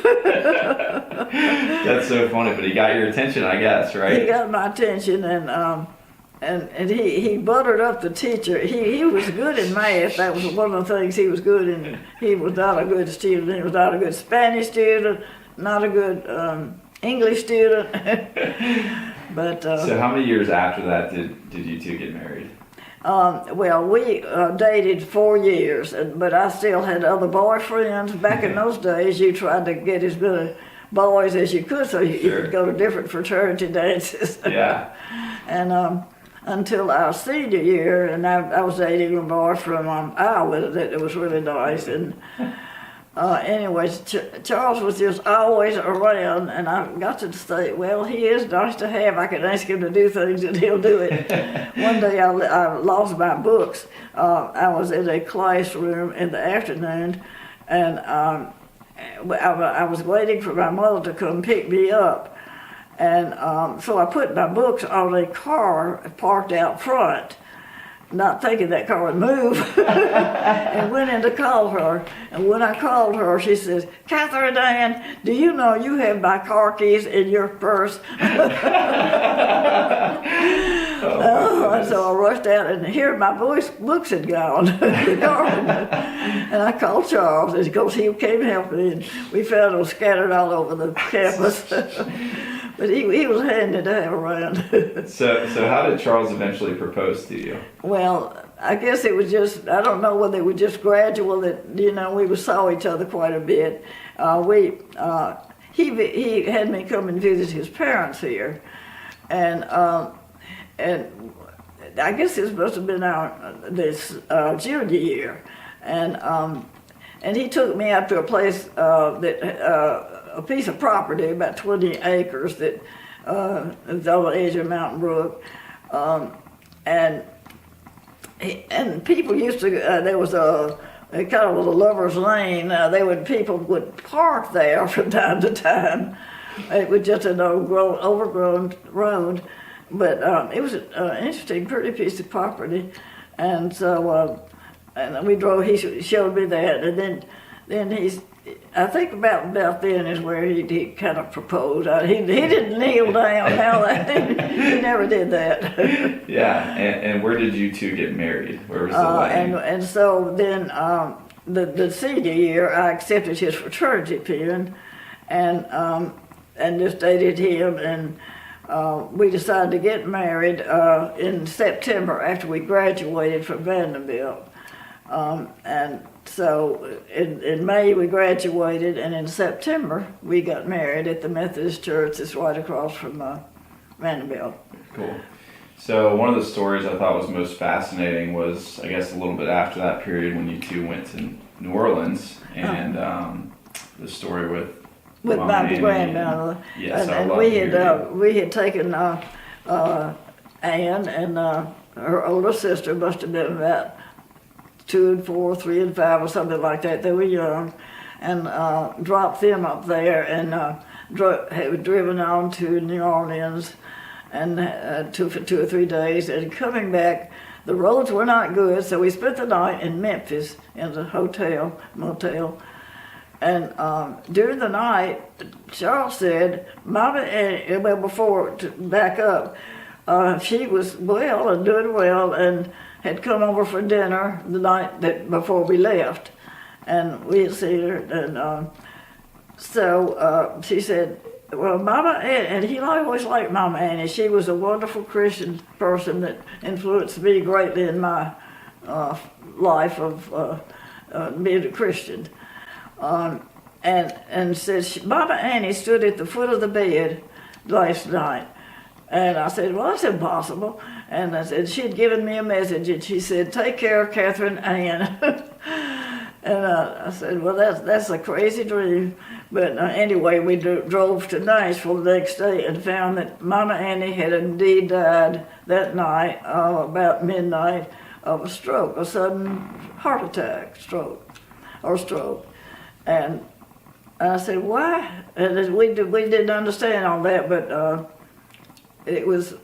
That's so funny, but he got your attention, I guess, right? He got my attention, and he buttered up the teacher. He was good in math. That was one of the things he was good in. He was not a good student. He was not a good Spanish student, not a good English student. But so how many years after that did you two get married? Well, we dated 4 years, but I still had other boyfriends. Back in those days, you tried to get as many boys as you could, so you could go to different fraternity dances. Yeah. And until our senior year, and I was dating a boy from Iowa that was really nice. And anyways, Charles was just always around, and I got to say, well, he is nice to have. I can ask him to do things, and he'll do it. One day I lost my books. I was in a classroom in the afternoon, and I was waiting for my mother to come pick me up. And so I put my books on a car parked out front, not thinking that car would move, and went in to call her. And when I called her, she says, "Katherine Ann, do you know you have my car keys in your purse?" And so I rushed out, and here my books had gone. The car and I called Charles, and of course he came and helped me, and we found them scattered all over the campus. But he was handy to have around. So how did Charles eventually propose to you? Well, I guess it was just, I don't know whether it was just gradual that, we saw each other quite a bit. He had me come and visit his parents here. And I guess this must have been this junior year. And he took me out to a place a piece of property, about 20 acres, that was on the edge of Mountain Brook, and people used to. There was kind of a lover's lane. People would park there from time to time, It was just an overgrown road, but it was an interesting, pretty piece of property, and so and we drove. He showed me that, and then he's. I think about then is where he kind of proposed. He didn't kneel down. He never did that. Yeah, and where did you two get married? Where was the wedding? And so then the senior year, I accepted his fraternity pin, and just dated him, and we decided to get married in September after we graduated from Vanderbilt, and so in May we graduated, and in September we got married at the Methodist Church that's right across from Vanderbilt. Cool. So one of the stories I thought was most fascinating was, I guess, a little bit after that period when you two went to New Orleans, and the story with my grandmother. Yes, and we had taken Anne and her older sister, must have been about 2 and 4, 3 and 5 or something like that. They were young, and dropped them up there, and had driven on to New Orleans, and for 2 or 3 days. And coming back, the roads were not good, so we spent the night in Memphis in the motel. And during the night, Charles said, "Mama," to back up, she was well and doing well, and had come over for dinner the night before we left, and we had seen her, and so she said, "Well, Mama Annie," and he always liked Mama Annie. She was a wonderful Christian person that influenced me greatly in my life of being a Christian. And said, "Mama Annie stood at the foot of the bed last night." And I said, "Well, that's impossible." And I said, she'd given me a message, and she said, "Take care of Katherine Ann." And I said, "Well, that's a crazy dream." But anyway, we drove to Nashville the next day and found that Mama Annie had indeed died that night, about midnight, of a stroke, a sudden heart attack, stroke. And I said, "Why?" And we didn't understand all that, but it was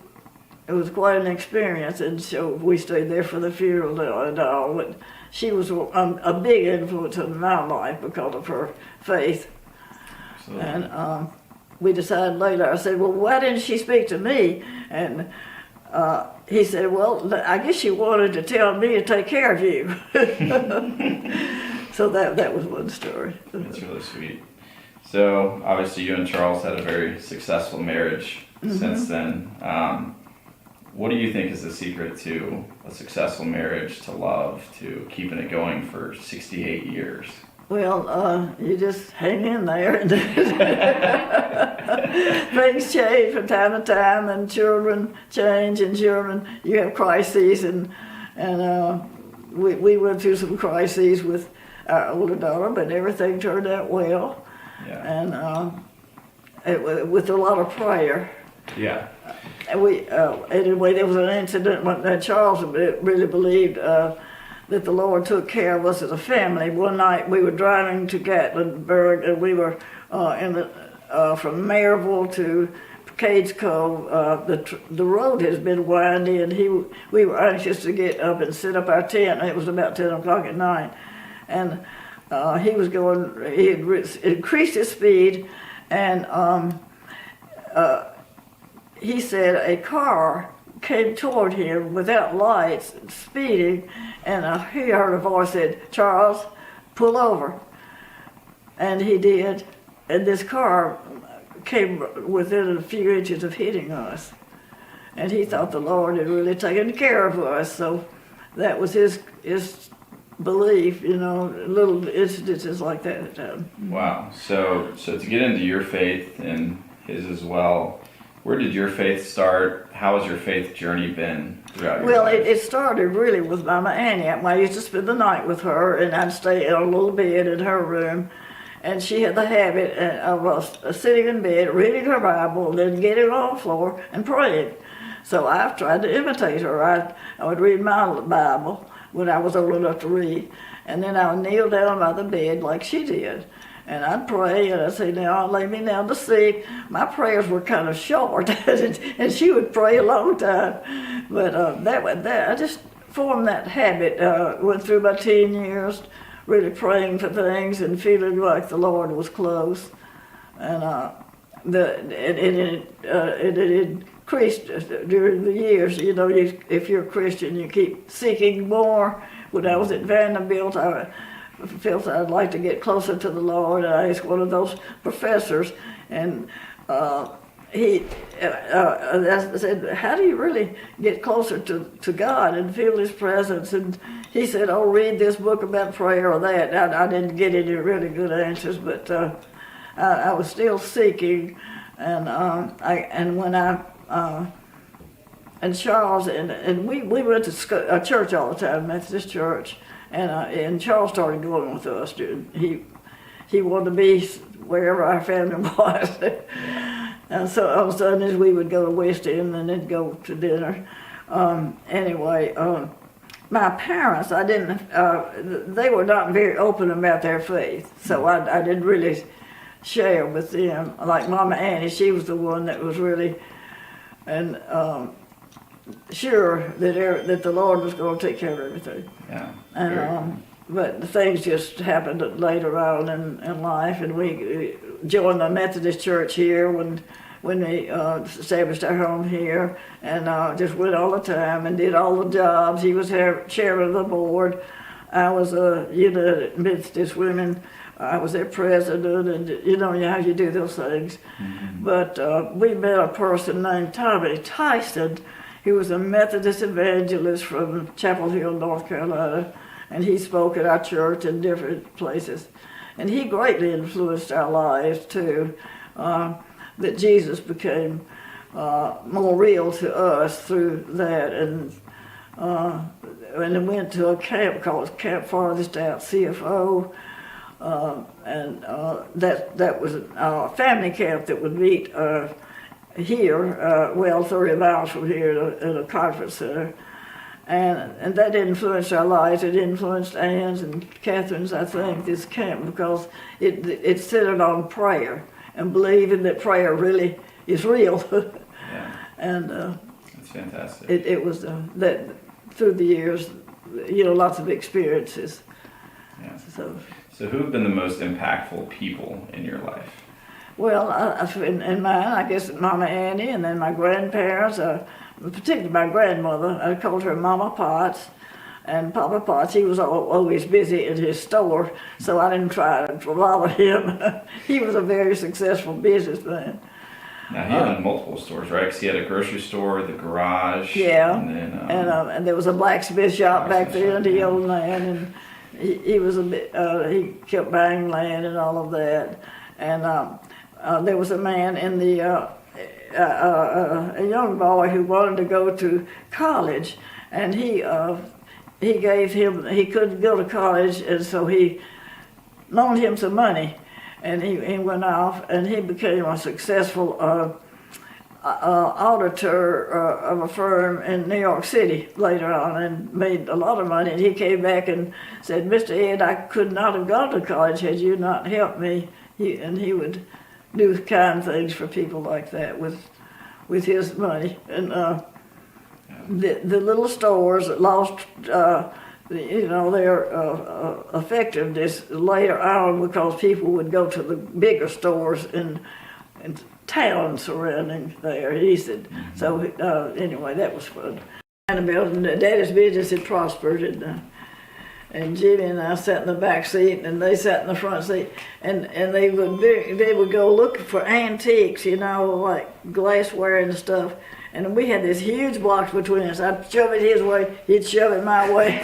quite an experience, and so we stayed there for the funeral and all. But she was a big influence in my life because of her faith. Absolutely. And we decided later, I said, "Well, why didn't she speak to me?" And he said, "Well, I guess she wanted to tell me to take care of you." So that was one story. That's really sweet. So obviously you and Charles had a very successful marriage since then. What do you think is the secret to a successful marriage, to love, to keeping it going for 68 years? Well, you just hang in there, and things change from time to time, and children change, and you have crises, and we went through some crises with our older daughter, but everything turned out well. Yeah. And with a lot of prayer. Yeah. And anyway, there was an incident when Charles really believed that the Lord took care of us as a family. One night we were driving to Gatlinburg, and we were from Maryville to Cades Cove. The road has been windy, and we were anxious to get up and set up our tent. It was about 10 o'clock at night, and he had increased his speed, and he said a car came toward him without lights, speeding, and he heard a voice said, "Charles, pull over." And he did, and this car came within a few inches of hitting us. And he thought the Lord had really taken care of us, so that was his belief, little incidences like that. Wow. So to get into your faith and his as well, where did your faith start? How has your faith journey been throughout your life? Well, it started really with Mama Annie. I used to spend the night with her, and I'd stay in a little bed in her room. And she had the habit of sitting in bed, reading her Bible, and then getting on the floor and praying. So I've tried to imitate her. I would read my Bible when I was old enough to read, and then I would kneel down by the bed like she did. And I'd pray, and I'd say, now lay me down to sleep. My prayers were kind of short, and she would pray a long time. But I just formed that habit. Went through my teen years, really praying for things and feeling like the Lord was close. And it increased during the years. You know, if you're a Christian, you keep seeking more. When I was at Vanderbilt, I felt I'd like to get closer to the Lord. I asked one of those professors, and he said, how do you really get closer to God and feel His presence? And he said, oh, read this book about prayer or that. I didn't get any really good answers, but I was still seeking. And and Charles, and we went to church all the time, Methodist church. And Charles started going with us. He wanted to be wherever our family was. And so on Sundays we would go to West End and then go to dinner. Anyway, my parents, they were not very open about their faith, so I didn't really share with them. Like Mama Annie, she was the one that was really sure that the Lord was going to take care of everything. Yeah. And but the things just happened later on in life, and we joined the Methodist church here when we established our home here, and just went all the time and did all the jobs. He was chairman of the board. I was a United Methodist Women. I was their president, and you know how you do those things. Mm-hmm. But we met a person named Tommy Tyson. He was a Methodist evangelist from Chapel Hill, North Carolina, and he spoke at our church in different places. And he greatly influenced our lives too, that Jesus became more real to us through that. And I went to a camp called Camp Farthest Out, CFO, and that was a family camp that would meet here, 30 miles from here at a conference center. And that influenced our lives. It influenced Ann's and Katherine's, I think, this camp, because it centered on prayer and believing that prayer really is real. Yeah. And that's fantastic. It was that through the years, you know, lots of experiences. Yeah. So who have been the most impactful people in your life? Well, in mine, I guess Mama Annie, and then my grandparents, particularly my grandmother. I called her Mama Potts. And Papa Potts, he was always busy in his store, so I didn't try to bother him. He was a very successful businessman. Now, he owned multiple stores, right? Because he had a grocery store, the garage. Yeah, and then, and there was a blacksmith shop back there, and he owned land, and he was he kept buying land and all of that. And there was a man in the a young boy who wanted to go to college, and he couldn't go to college, and so he loaned him some money, and he went off, and he became a successful auditor of a firm in New York City later on, and made a lot of money. And he came back and said, "Mr. Ed, I could not have gone to college had you not helped me." He would do kind things for people like that with his money. And the little stores that lost, their effectiveness later on, because people would go to the bigger stores in town surrounding there. He said, so anyway, that was fun. And Daddy's business had prospered, and Jimmy and I sat in the back seat, and they sat in the front seat, and they would go looking for antiques, like glassware and stuff. And we had this huge box between us. I'd shove it his way, he'd shove it my way.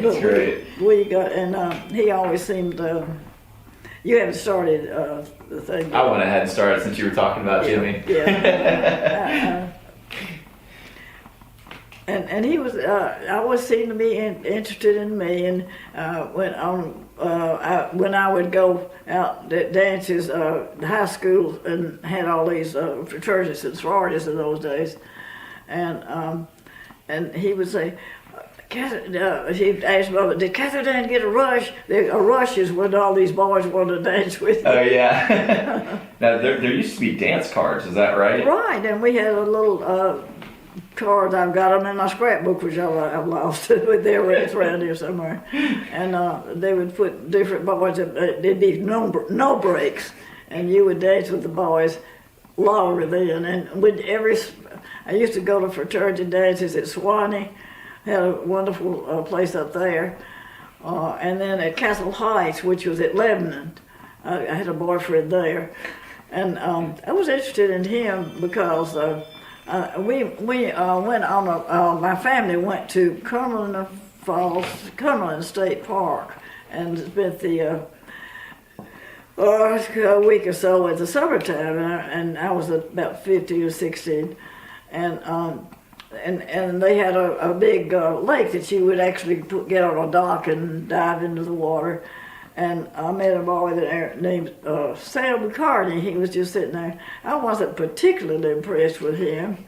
That's great. We got, and he always seemed. You haven't started the thing. I went ahead and started since you were talking about Jimmy. Yeah. And he was always seemed to be interested in me, and when I would go out at dances, high school, and had all these fraternities and sororities in those days, and he would say, She asked Mother, did Katherine get a rush? A rush is when all these boys want to dance with you. Oh yeah. Now there used to be dance cards. Is that right? Right, and we had a little cards. I've got them in my scrapbook, which I've lost. They're around here somewhere. And they would put different boys. There'd be no breaks, and you would dance with the boys longer then. And I used to go to fraternity dances at Swanee. Had a wonderful place up there. And then at Castle Heights, which was at Lebanon, I had a boyfriend there. And I was interested in him because we went on my family went to Cumberland State Park and spent the a week or so at the summertime, and I was about 15 or 16, and they had a big lake that you would actually get on a dock and dive into the water. And I met a boy named Sam McCartney. He was just sitting there. I wasn't particularly impressed with him,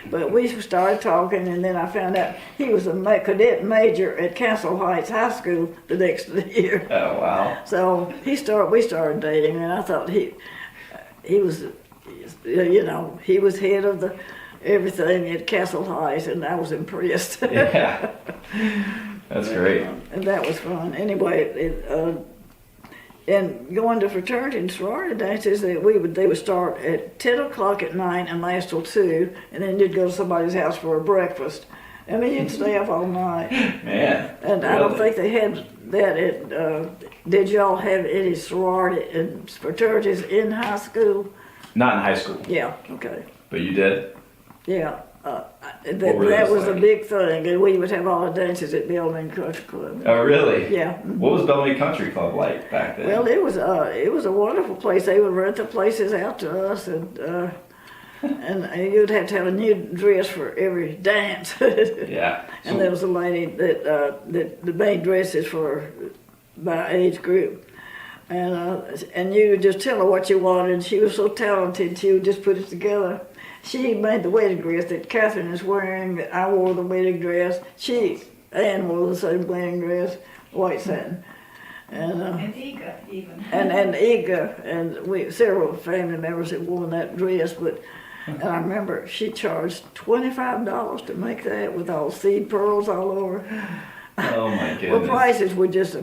but we started talking, and then I found out he was a cadet major at Castle Heights High School the next year. Oh wow! So we started dating, and I thought he was, he was head of everything at Castle Heights, and I was impressed. Yeah, that's great. And that was fun. Anyway, and going to fraternity and sorority dances, they would start at 10 o'clock at night and last till 2, and then you'd go to somebody's house for a breakfast. I mean, you'd stay up all night. Man. And really? I don't think they had that did y'all have any sorority and fraternities in high school? Not in high school. Yeah, okay. But you did? Yeah. That was a like? big thing, and we would have all the dances at Bellarmine Country Club. Oh, really? Yeah. What was Bellarmine Country Club like back then? Well, it was a wonderful place. They would rent the places out to us, and you'd have to have a new dress for every dance. Yeah. And there was a lady that made dresses for my age group, and you would just tell her what you wanted. And she was so talented; she would just put it together. She made the wedding dress that Katherine is wearing. That I wore the wedding dress. Anne wore the same wedding dress, white satin. And Ega even. And Ega, and several family members had worn that dress, and I remember she charged $25 to make that with all seed pearls all over. Oh my goodness. Well, prices were just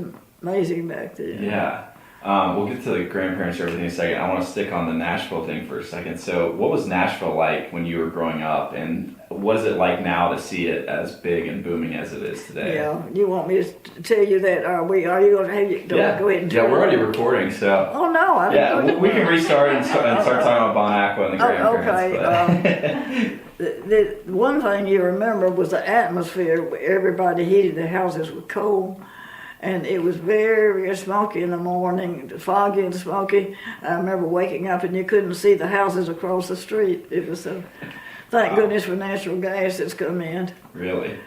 amazing back then. Yeah. We'll get to the grandparents or everything in a second. I want to stick on the Nashville thing for a second. So what was Nashville like when you were growing up, and what is it like now to see it as big and booming as it is today? Yeah, you want me to tell you that? Are you going to have you go ahead and we're already recording, so. Oh no, I yeah, we can restart and start talking about Bon Aqua and the grandparents. Okay. The one thing you remember was the atmosphere. Everybody heated their houses with coal. And it was very, very smoky in the morning, foggy and smoky. I remember waking up and you couldn't see the houses across the street. It was thank goodness for natural gas that's come in. Really?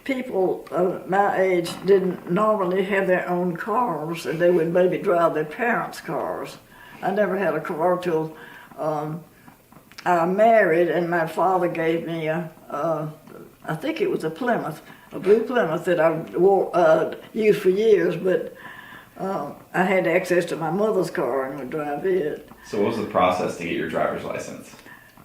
People of my age didn't normally have their own cars, and they would maybe drive their parents' cars. I never had a car till I married, and my father gave me I think it was a blue Plymouth that I used for years, but I had access to my mother's car and would drive it. So what was the process to get your driver's license?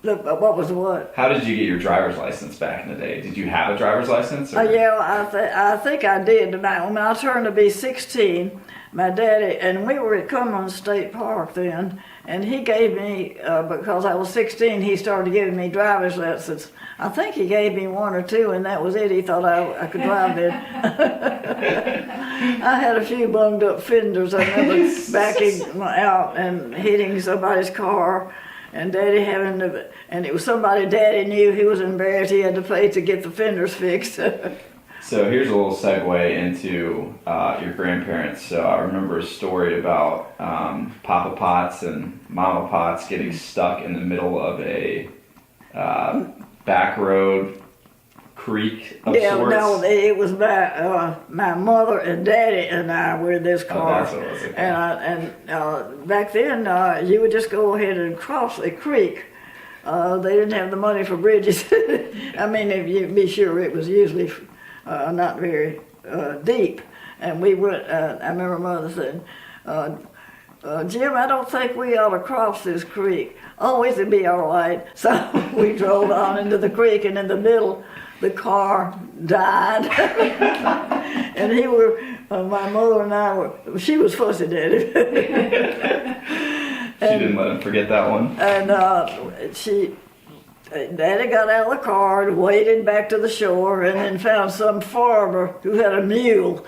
What was what? How did you get your driver's license back in the day? Did you have a driver's license? I think I did. When I turned to be 16, my daddy, and we were at Cumberland State Park then, and he gave me, because I was 16, he started giving me driver's lessons. I think he gave me one or two, and that was it. He thought I could drive then. I had a few bunged up fenders. I remember backing out and hitting somebody's car, and Daddy and it was somebody Daddy knew. He was embarrassed. He had to pay to get the fenders fixed. So here's a little segue into your grandparents. So I remember a story about Papa Potts and Mama Potts getting stuck in the middle of a back road creek of sorts. No, it was my mother and Daddy and I were in this car. Oh, that's what it was. Okay. And back then, you would just go ahead and cross a creek They didn't have the money for bridges. I mean, if you be sure, it was usually not very deep. And we went, I remember Mother saying, Jim, I don't think we ought to cross this creek. Oh, it'll be all right. So we drove on into the creek, and in the middle, the car died. And my mother and I she was fussing at him. She didn't let him forget that one. And Daddy got out of the car and waded back to the shore, and then found some farmer who had a mule.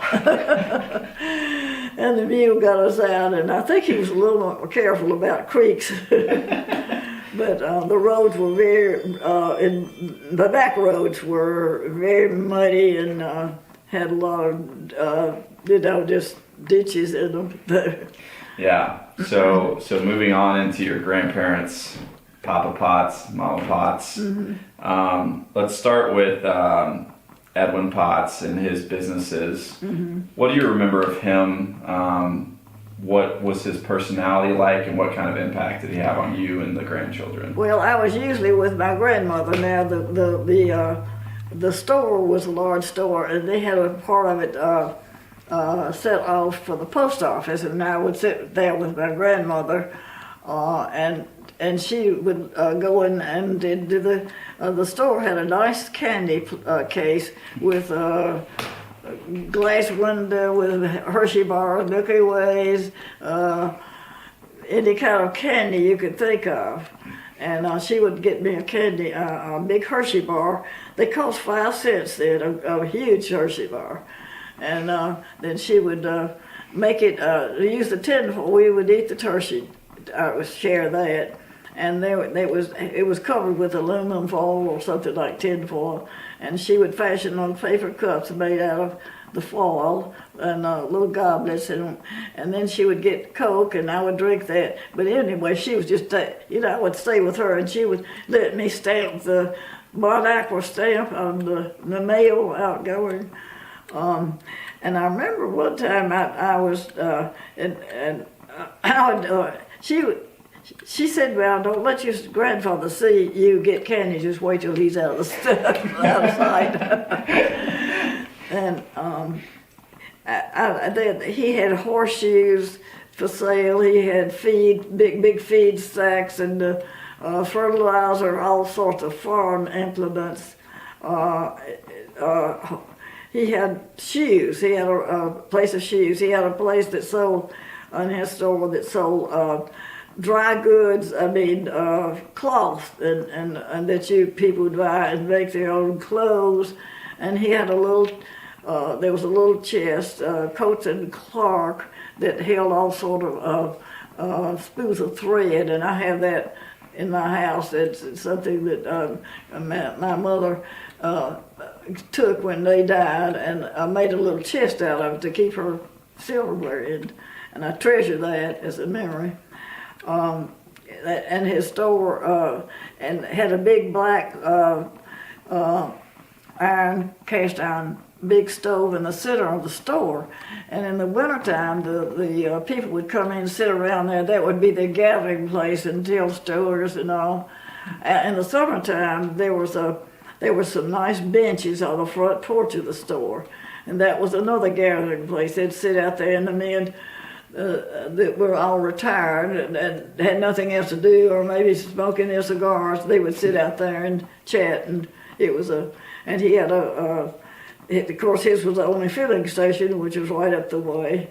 And the mule got us out, and I think he was a little more careful about creeks. But the roads were the back roads were very muddy and had a lot of, just ditches in them. Yeah. So moving on into your grandparents, Papa Potts, Mama Potts. Mm-hmm. Let's start with Edwin Potts and his businesses. Mm-hmm. What do you remember of him? What was his personality like, and what kind of impact did he have on you and the grandchildren? Well, I was usually with my grandmother. Now the store was a large store, and they had a part of it set off for the post office, and I would sit there with my grandmother, and she would go in and the store had a nice candy case with a glass window with Hershey bars, Milky Ways, any kind of candy you could think of. And she would get me a big Hershey bar. They cost 5 cents then, a huge Hershey bar. And then she would make it, use the tinfoil. We would eat the Hershey, I would share that. And it was covered with aluminum foil or something like tinfoil. And she would fashion on paper cups made out of the foil and little goblets. And then she would get Coke, and I would drink that. But anyway, she was just, I would stay with her, and she would let me stamp the Aqua stamp on the mail outgoing. And I remember one time I was, she said, well, don't let your grandfather see you get candy, just wait till he's out of sight. And he had horseshoes for sale. He had big feed stacks and fertilizer, all sorts of farm implements. He had shoes. He had a place of shoes. He had a place that sold, in his store that sold dry goods. Cloth, and that people would buy and make their own clothes. And he had there was a little chest, Coates and Clark, that held all sort of spools of thread, and I have that in my house. It's something that my mother took when they died, and I made a little chest out of it to keep her silverware in, and I treasure that as a memory. And his store and had a big black cast iron big stove in the center of the store, and in the wintertime the people would come in and sit around there. That would be their gathering place and tell stories and all. In the summertime there were some nice benches on the front porch of the store, and that was another gathering place. They'd sit out there, and the men that were all retired and had nothing else to do, or maybe smoking their cigars, they would sit out there and chat. And it was and he had of course his was the only filling station, which was right up the way.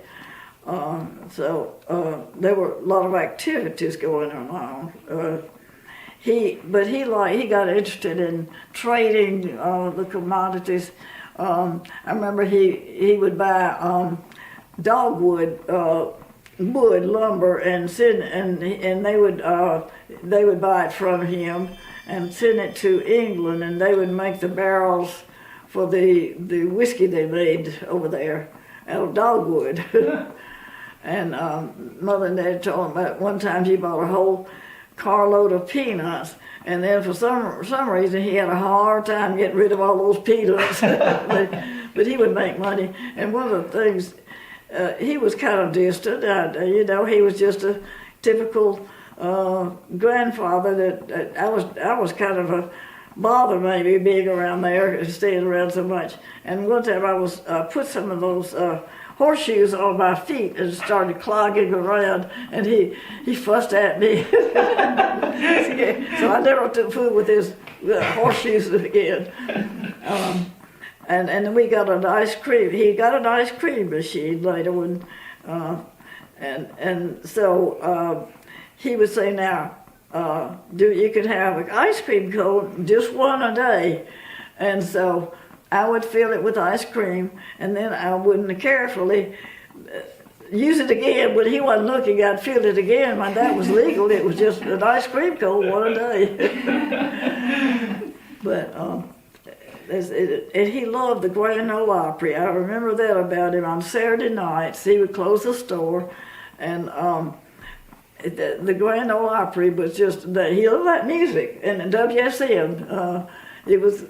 So there were a lot of activities going on. He got interested in trading the commodities. I remember he would buy dogwood wood lumber and they would buy it from him and send it to England, and they would make the barrels for the whiskey they made over there out of dogwood. And Mother and Dad told him about one time he bought a whole carload of peanuts, and then for some reason he had a hard time getting rid of all those peanuts. but he would make money. And one of the things, he was kind of distant. He was just a typical grandfather that I was kind of a bother maybe being around there, staying around so much. And one time I was put some of those horseshoes on my feet and started clogging around, and he fussed at me. So I never took food with his horseshoes again. And then we got an ice cream. He got an ice cream machine later when, so he would say, now, you can have an ice cream cone, just one a day. And so I would fill it with ice cream, and then I wouldn't carefully use it again. When he wasn't looking, I'd fill it again. My dad was legal. It was just an ice cream cone, one a day. But and he loved the Grand Ole Opry. I remember that about him. On Saturday nights, he would close the store, and the Grand Ole Opry was just, he loved that music. And WSM, it was,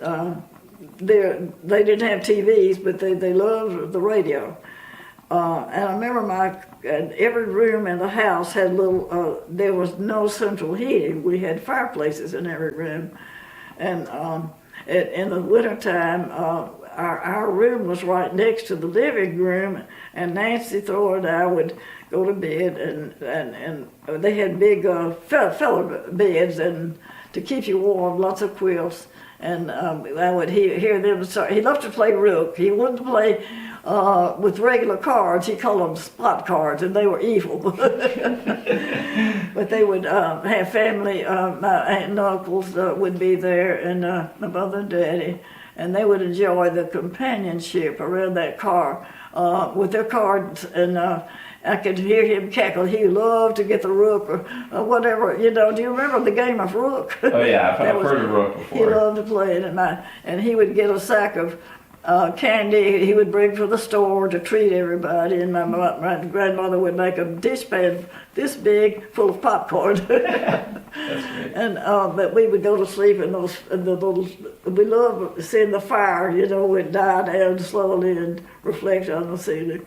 they didn't have TVs, but they loved the radio. And I remember every room in the house had there was no central heating. We had fireplaces in every room. And in the wintertime, our room was right next to the living room, and Nancy Thor and I would go to bed, and they had big feather beds and to keep you warm, lots of quilts. And I would hear them start. He loved to play rook. He wouldn't play with regular cards. He called them spot cards, and they were evil. But they would have family. My aunt and uncles would be there, and my mother and daddy, and they would enjoy the companionship around that car with their cards. And I could hear him cackle. He loved to get the rook or whatever. Do you remember the game of rook? Oh yeah, I've heard of rook before. He loved to play it, and he would get a sack of candy he would bring from the store to treat everybody, and my grandmother would make a dishpan this big full of popcorn. That's great. And but we would go to sleep in we loved seeing the fire, would die down slowly and reflect on the ceiling.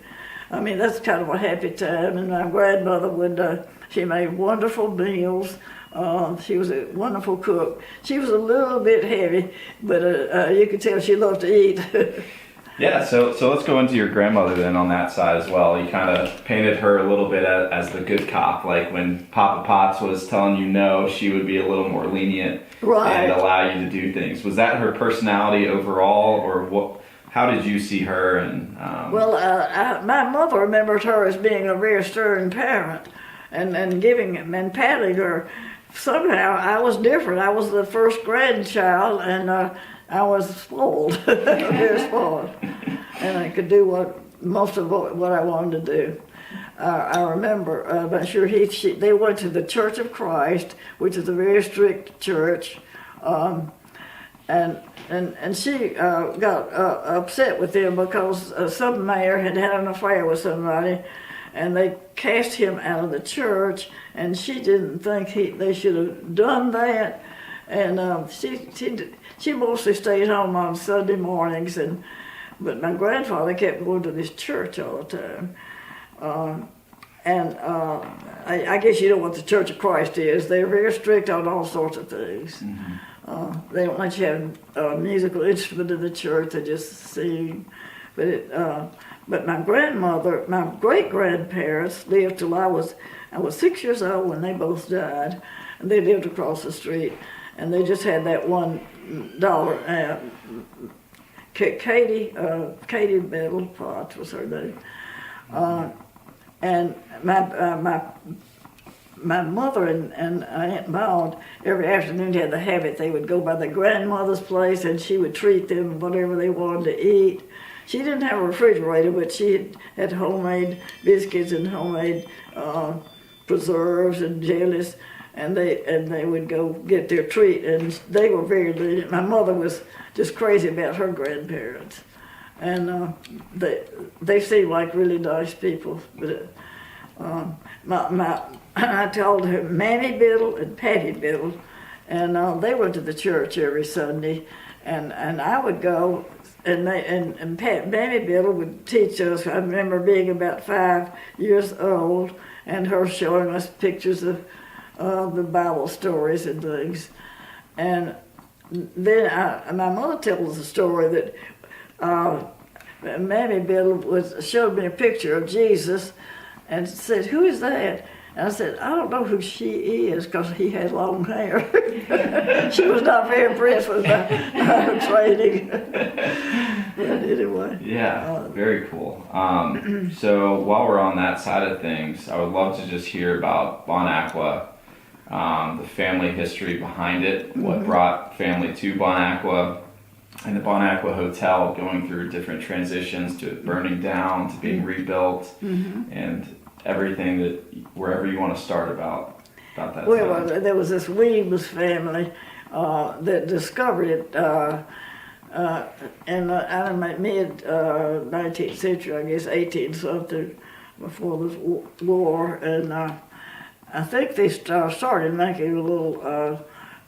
I mean, that's kind of a happy time. And my grandmother she made wonderful meals. She was a wonderful cook. She was a little bit heavy, but you could tell she loved to eat. Yeah, so let's go into your grandmother then on that side as well. You kind of painted her a little bit as the good cop. Like when Papa Potts was telling you no, she would be a little more lenient Right. and allow you to do things. Was that her personality overall, or what? How did you see her? And Well, my mother remembered her as being a very stern parent, and giving and patting her. Somehow I was different. I was the first grandchild, and I was spoiled, very spoiled, and I could do most of what I wanted to do. I remember, I'm sure they went to the Church of Christ, which is a very strict church, and she got upset with them because some mayor had an affair with somebody, and they cast him out of the church, and she didn't think they should have done that, and she mostly stayed home on Sunday mornings, but my grandfather kept going to this church all the time. I guess you know what the Church of Christ is. They're very strict on all sorts of things. Mm-hmm. They don't let you have a musical instrument in the church. They just sing. But my grandmother, my great-grandparents lived till I was 6 years old when they both died. And they lived across the street, and they just had that $1. Katy Metal Potts was her name. And my mother and Aunt Maud, every afternoon had the habit, they would go by the grandmother's place, and she would treat them whatever they wanted to eat. She didn't have a refrigerator, but she had homemade biscuits and homemade preserves and jellies, and they would go get their treat, and they were very lenient. My mother was just crazy about her grandparents, and they seemed like really nice people. But I told her Mammy Biddle and Patty Biddle, and they went to the church every Sunday, and I would go. And Mammy Biddle would teach us. I remember being about 5 years old, and her showing us pictures of the Bible stories and things. And then my mother tells a story that Mammy Bill showed me a picture of Jesus and said, "Who is that?" And I said, "I don't know who she is," because he had long hair. She was not very impressed with my training. But anyway. Yeah, very cool. So while we're on that side of things, I would love to just hear about Bon Aqua, the family history behind it, what brought family to Bon Aqua, and the Bon Aqua Hotel going through different transitions to it burning down, to being rebuilt, and everything that, wherever you want to start about that. Well, there was this Weems family that discovered it in the mid-19th century, I guess 18-something, before this war, and I think they started making a little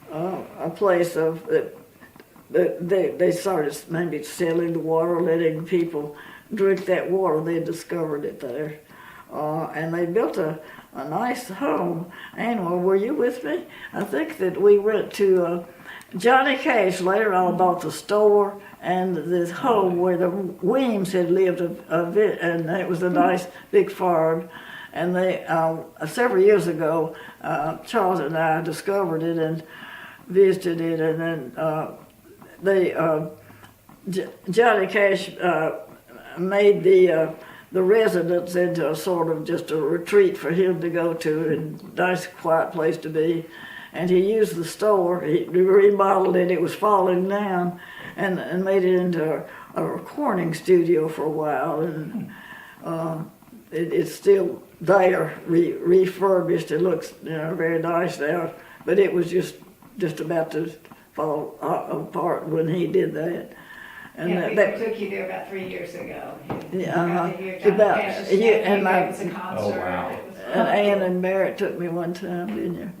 a place of they started maybe selling the water, letting people drink that water. They discovered it there, and they built a nice home. Anyway, were you with me? I think that we went to Johnny Cash later on bought the store and this home where the Weems had lived a bit, and it was a nice big farm. And they several years ago, Charles and I discovered it and visited it, and then Johnny Cash made the residence into a sort of just a retreat for him to go to, and nice quiet place to be. And he used the store. He remodeled it. It was falling down, and made it into a recording studio for a while. And it's still there, refurbished. It looks very nice now. But it was just about to fall apart when he did that. And we took you there about 3 years ago. Yeah, and my was a concert. Oh, wow. And Ann and Barrett took me one time, didn't you?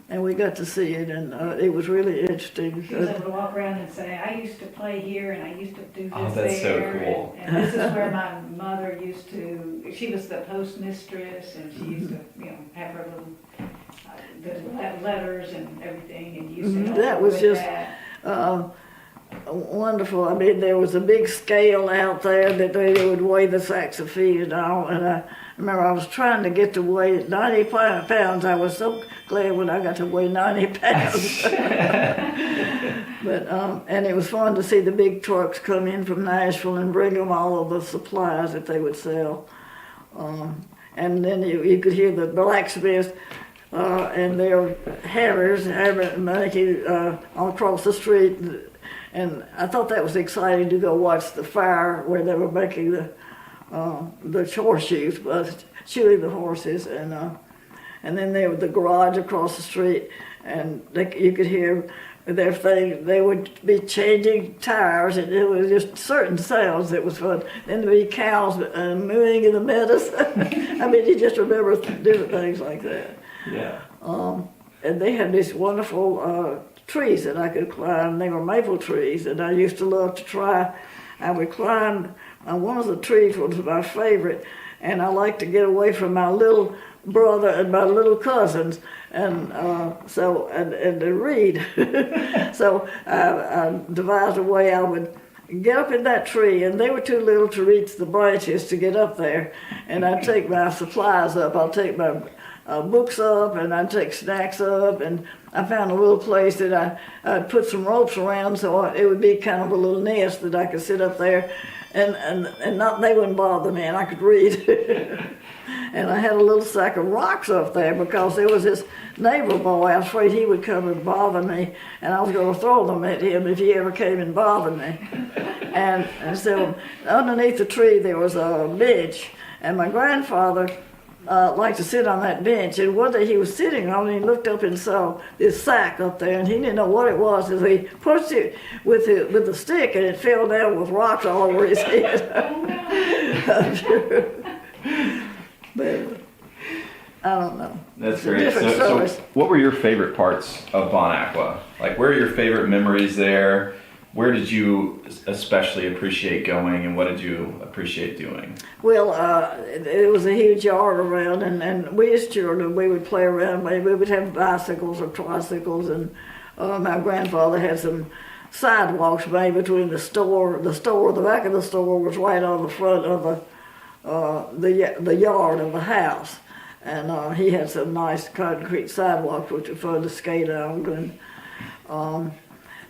And we got to see it, and it was really interesting. She was able to walk around and say, "I used to play here, and I used to do this Oh, that's so there." cool. And this is where my mother used to. She was the postmistress, and she used to, have her little the letters and everything, and used to help That her was with just that. wonderful. I mean, there was a big scale out there that they would weigh the sacks of feed and all. And I remember I was trying to get to weigh 90 pounds. I was so glad when I got to weigh 90 pounds. But and it was fun to see the big trucks come in from Nashville and bring them all of the supplies that they would sell. And then you could hear the blacksmiths and their hammers making all across the street. And I thought that was exciting to go watch the fire where they were making the horseshoes, shooting the horses, and then there was the garage across the street, and you could hear their thing. They would be changing tires, and it was just certain sounds that was fun. Then there'd be cows mooing in the meadows. I mean, you just remember different things like that. Yeah. And they had these wonderful trees that I could climb. They were maple trees, and I used to love to try. I would climb one of the trees was my favorite, and I liked to get away from my little brother and my little cousins, and to read. So I devised a way I would get up in that tree, and they were too little to reach the branches to get up there, and I'd take my supplies up. I'll take my books up, and I'd take snacks up, and I found a little place that I'd put some ropes around so it would be kind of a little nest that I could sit up there, and they wouldn't bother me, and I could read. And I had a little sack of rocks up there because there was this neighbor boy. I was afraid he would come and bother me, and I was going to throw them at him if he ever came and bothered me. And so underneath the tree there was a bench, and my grandfather liked to sit on that bench, and one day he was sitting on it, and he looked up and saw this sack up there, and he didn't know what it was, so he pushed it with the stick, and it fell down with rocks all over his head. But I don't know. That's It's a great. different So story. what were your favorite parts of Bon Aqua? Like, where are your favorite memories there? where did you especially appreciate going, and what did you appreciate doing? Well, it was a huge yard around, and we as children, we would play around. We would have bicycles or tricycles, and my grandfather had some sidewalks made between the back of the store was right on the front of the yard of the house. And he had some nice concrete sidewalks which were fun to skate on.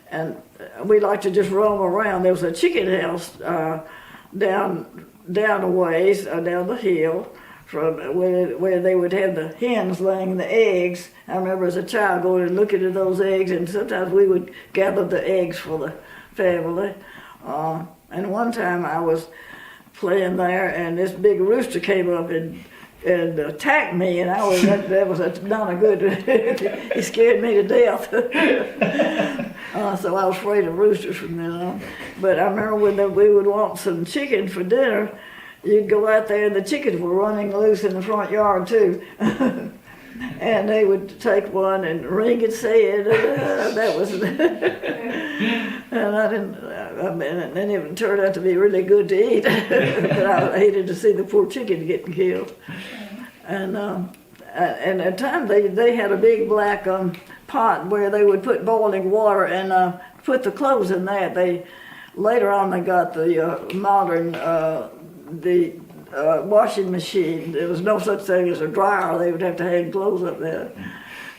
And we liked to just roam around. There was a chicken house down a ways, down the hill, from where they would have the hens laying the eggs. I remember as a child going and looking at those eggs, and sometimes we would gather the eggs for the family. And one time I was playing there, and this big rooster came up and attacked me, and that was not a good. He scared me to death. So I was afraid of roosters from then on. But I remember when we would want some chicken for dinner, you'd go out there, and the chickens were running loose in the front yard too. And they would take one and ring its head. That was, and I didn't. I mean, and then it turned out to be really good to eat. But I hated to see the poor chicken getting killed. And at the time they had a big black pot where they would put boiling water and put the clothes in that. Later on they got the modern washing machine. There was no such thing as a dryer. They would have to hang clothes up there,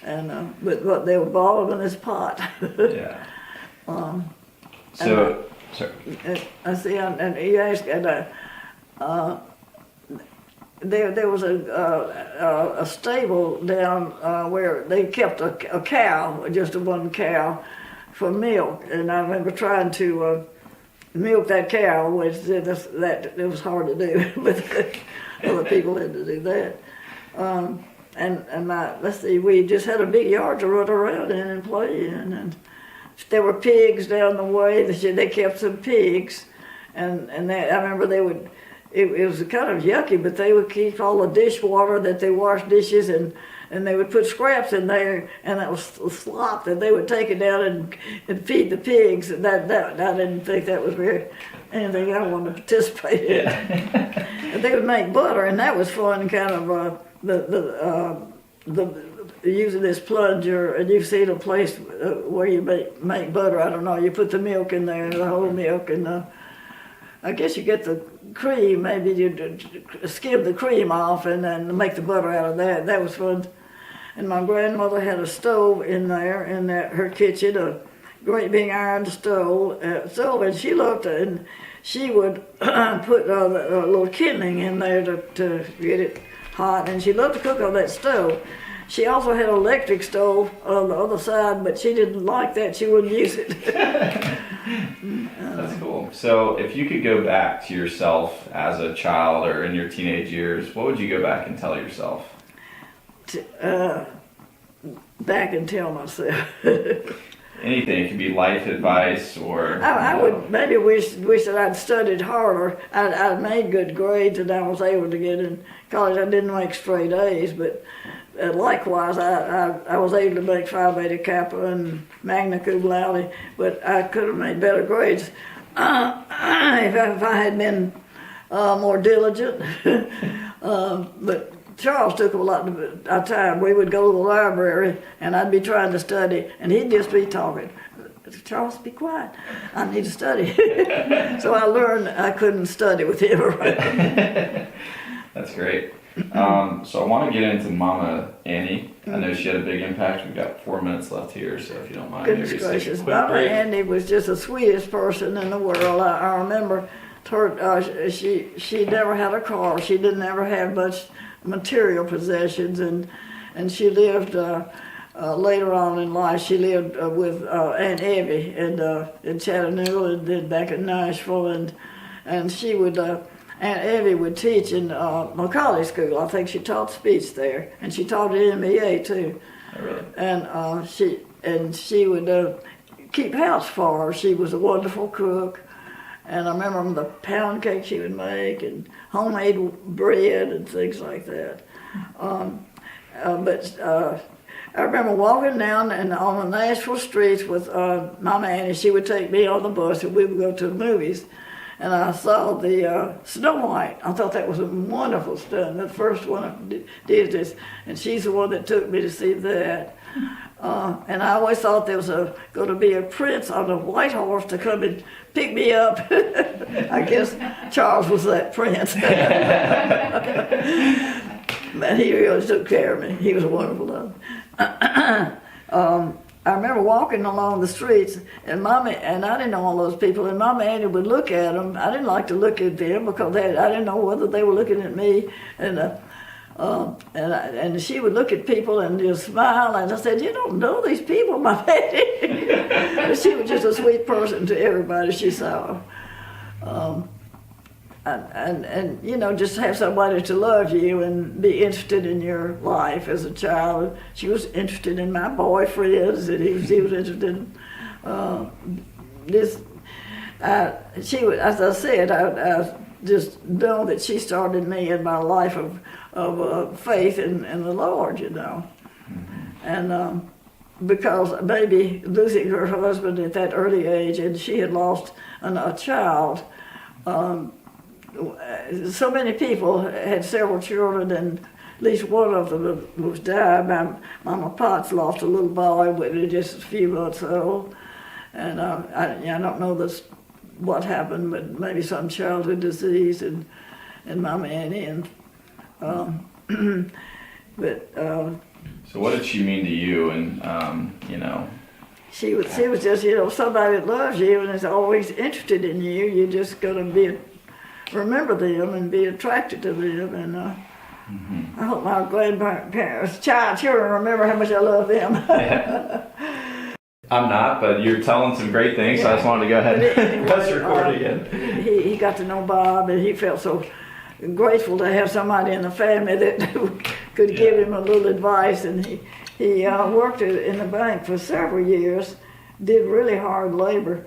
and but they would boil them in this pot. Yeah. Sorry. I see, and you asked, and there was a stable down where they kept a cow, just one cow, for milk, and I remember trying to milk that cow, which that it was hard to do, but other people had to do that. Let's see, we just had a big yard to run around in and play in, and there were pigs down the way. They kept some pigs, and I remember they would. It was kind of yucky, but they would keep all the dishwater that they washed dishes, and they would put scraps in there, and that was slop that they would take it down and feed the pigs. And that I didn't think that was anything I wanted to participate in. Yeah. And they would make butter, and that was fun. Kind of the using this plunger, and you've seen a place where you make butter. I don't know. You put the milk in there, the whole milk, and I guess you get the cream. Maybe you skim the cream off and then make the butter out of that. That was fun. And my grandmother had a stove in there in her kitchen, a great big iron stove. And she loved it, and she would put a little kindling in there to get it hot. And she loved to cook on that stove. She also had an electric stove on the other side, but she didn't like that. She wouldn't use it. That's cool. So if you could go back to yourself as a child or in your teenage years, what would you go back and tell yourself? Back and tell myself. Anything. It could be life advice or... I would maybe wish that I'd studied harder. I made good grades and I was able to get in college. I didn't make straight A's, but likewise I was able to make Phi Beta Kappa and Magna Cum Laude, but I could have made better grades if I had been more diligent. But Charles took a lot of time. We would go to the library, and I'd be trying to study, and he'd just be talking. Charles, be quiet. I need to study. So I learned I couldn't study with him around. That's great. So I want to get into Mama Annie. I know she had a big impact. We've got 4 minutes left here, so if you don't mind, Goodness gracious. Mama Annie was just the sweetest person in the world. I remember her. She never had a car. She didn't ever have much material possessions, and she lived later on in life. She lived with Aunt Evie in Chattanooga and then back in Nashville, and she would Aunt Evie would teach in Macaulay School. I think she taught speech there, and she taught at MBA too. Oh, really? And she would keep house for her. She was a wonderful cook. And I remember the pound cake she would make and homemade bread and things like that. But I remember walking down and on the Nashville streets with Mama Annie. She would take me on the bus and we would go to the movies. And I saw the Snow White. I thought that was a wonderful stunt. The first one I did this, and she's the one that took me to see that. And I always thought there was going to be a prince on a white horse to come and pick me up. I guess Charles was that prince. But he really took care of me. He was a wonderful dog. I remember walking along the streets, and I didn't know all those people, and Mama Annie would look at them. I didn't like to look at them because I didn't know whether they were looking at me, and she would look at people and just smile, and I said, "You don't know these people, my lady." But she was just a sweet person to everybody she saw. And you know, just have somebody to love you and be interested in your life as a child. She was interested in my boyfriends, and he was interested in this. She was, as I said, I just know that she started me in my life of faith in the Lord, you know, and because maybe losing her husband at that early age, and she had lost a child. So many people had several children, and at least one of them was died. Mama Potts lost a little boy, but he was just a few months old. And I don't know what happened, but maybe some childhood disease, and Mama Annie, and but. So what did she mean to you? And you know. She was just, you know, somebody that loves you and is always interested in you. You're just gonna remember them and be attracted to them, and I hope my grandparents, children remember how much I love them. I'm not, but you're telling some great things, so I just wanted to go ahead and press record again. He got to know Bob, and he felt so grateful to have somebody in the family that could give him a little advice, and he worked in the bank for several years, did really hard labor.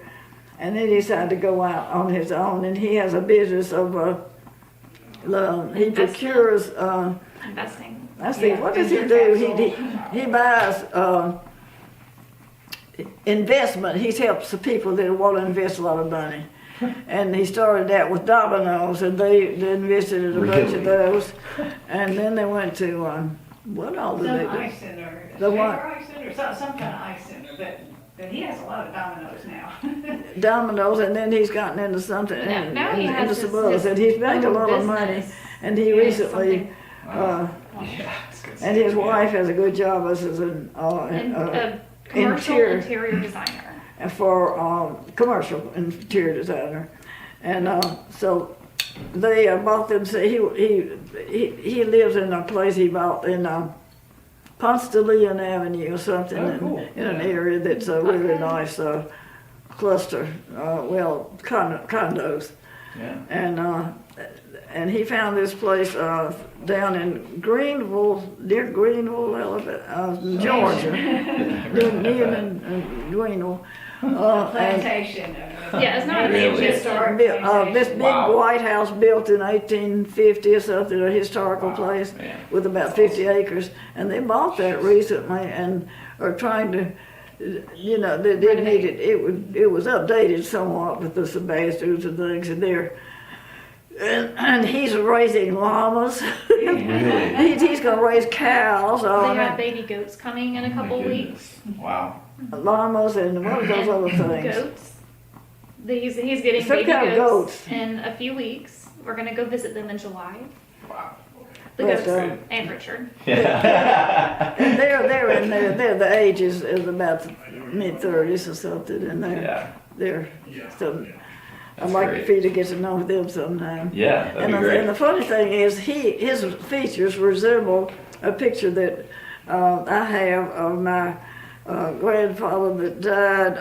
And then he decided to go out on his own, and he has a business of he procures investing. What does he do? He buys investment. He helps the people that want to invest a lot of money, and he started that with dominoes, and they invested in a bunch of those, and then they went to what all did they do? Ice center, The what? ice center, some kind of ice center, but he has a lot of dominoes now. Dominoes, and then he's gotten into something, Now he has into some others, and he's made a lot of money. And he recently, and his wife has a good job as an commercial interior designer. For commercial interior designer, and so they bought them. So he lives in a place he bought in Ponce de Leon Avenue or something, in an area that's a really nice cluster, condos. Yeah. And he found this place down in Greenville, near Greenville, Georgia, near Greenville. Plantation. It's not Really? This big White House built in 1850 or something, a historical place with about 50 acres, and they bought that recently and are trying to, you know, they didn't need it. It was updated somewhat with the bathrooms and things, and and he's raising llamas. Really? He's going to raise cows. They have baby goats coming in a couple weeks. Wow. Llamas and what are those other things? Goats. He's getting Some baby kind of goats in a few weeks. We're gonna go visit them in July. Wow. The But, goats and Richard. And they're in they're the ages is about the mid-30s or something, and they're so. I'd like for you to get to know them sometime. Yeah, that'd be great. And the funny thing is, his features resemble a picture that I have of my grandfather that died,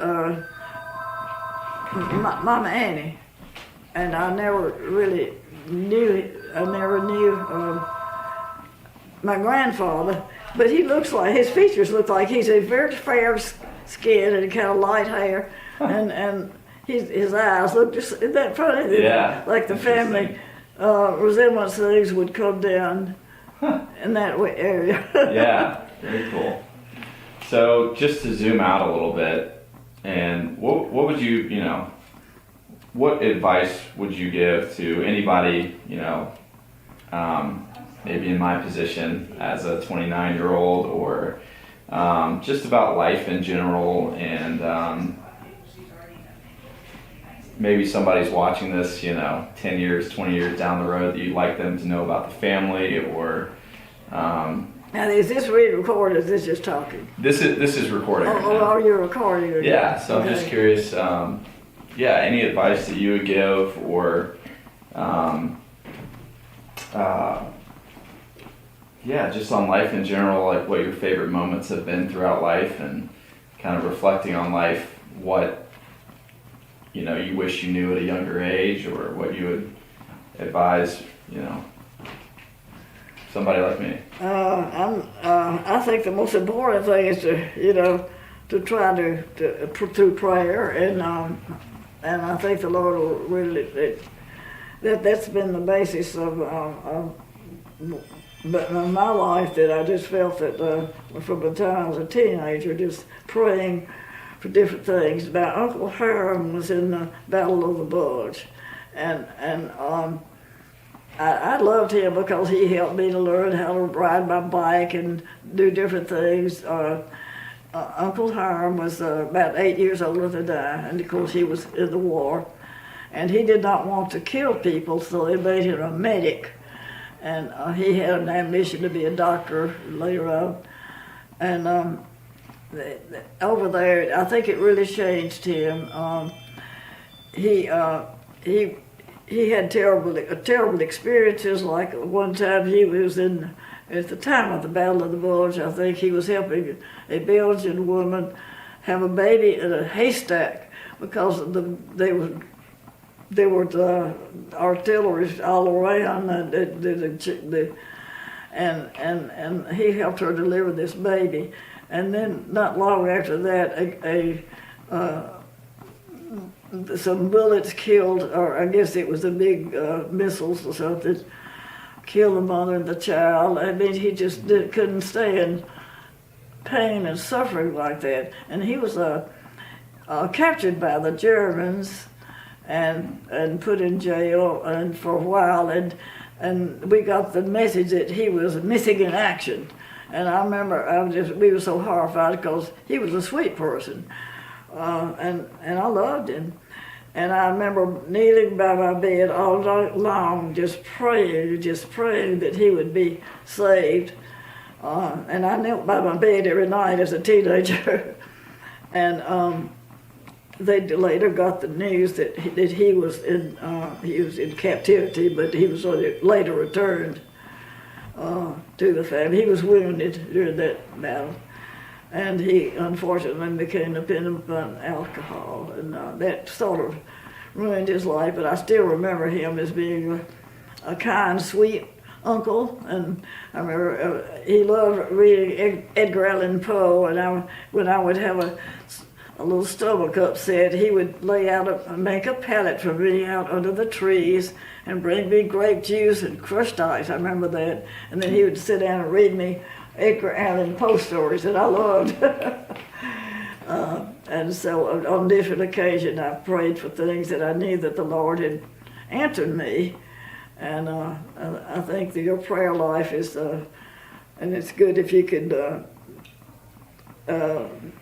Mama Annie, and I never really knew. I never knew my grandfather, but he looks like his features look like he's a very fair skin and kind of light hair, and his eyes look just, isn't that funny? Yeah. Like the family resemblance things would come down in that area. Yeah, very cool. So just to zoom out a little bit, and what would you, what advice would you give to anybody, maybe in my position as a 29-year-old, or just about life in general, and maybe somebody's watching this, 10 years, 20 years down the road that you'd like them to know about the family, or Now, is this being recorded, or is this just talking? this is recording right Oh, now. are you recording? Or Yeah, so I'm just okay. curious, any advice that you would give, or just on life in general, like what your favorite moments have been throughout life, and kind of reflecting on life, what you wish you knew at a younger age, or what you would advise, somebody like me. I think the most important thing is to try to through prayer, and I think the Lord will really that's been the basis of but in my life, that I just felt that from the time I was a teenager, just praying for different things. About Uncle Hiram was in the Battle of the Bulge, and I loved him because he helped me to learn how to ride my bike and do different things. Uncle Hiram was about 8 years older than I, and of course he was in the war, and he did not want to kill people, so they made him a medic. And he had an ambition to be a doctor later on. And over there, I think it really changed him. He had terrible experiences. Like one time he was at the time of the Battle of the Bulge, I think he was helping a Belgian woman have a baby in a haystack because there were the artillery all around, and he helped her deliver this baby. And then not long after that, some bullets killed, or I guess it was the big missiles or something, killed the mother and the child. I mean, he just couldn't stand pain and suffering like that. And he was captured by the Germans and put in jail and for a while, and we got the message that he was missing in action. And I remember we were so horrified because he was a sweet person, and I loved him. And I remember kneeling by my bed all night long, just praying that he would be saved. And I knelt by my bed every night as a teenager, and they later got the news that he was in captivity, but he was later returned to the family. He was wounded during that battle, and he unfortunately became dependent upon alcohol, and that sort of ruined his life. But I still remember him as being a kind, sweet uncle, and I remember he loved reading Edgar Allan Poe, and when I would have a little stomach upset, he would make a pallet for me out under the trees and bring me grape juice and crushed ice. I remember that. And then he would sit down and read me Edgar Allan Poe stories that I loved. And so on different occasions, I prayed for things that I knew that the Lord had answered me. And I think that your prayer life is, and it's good if you could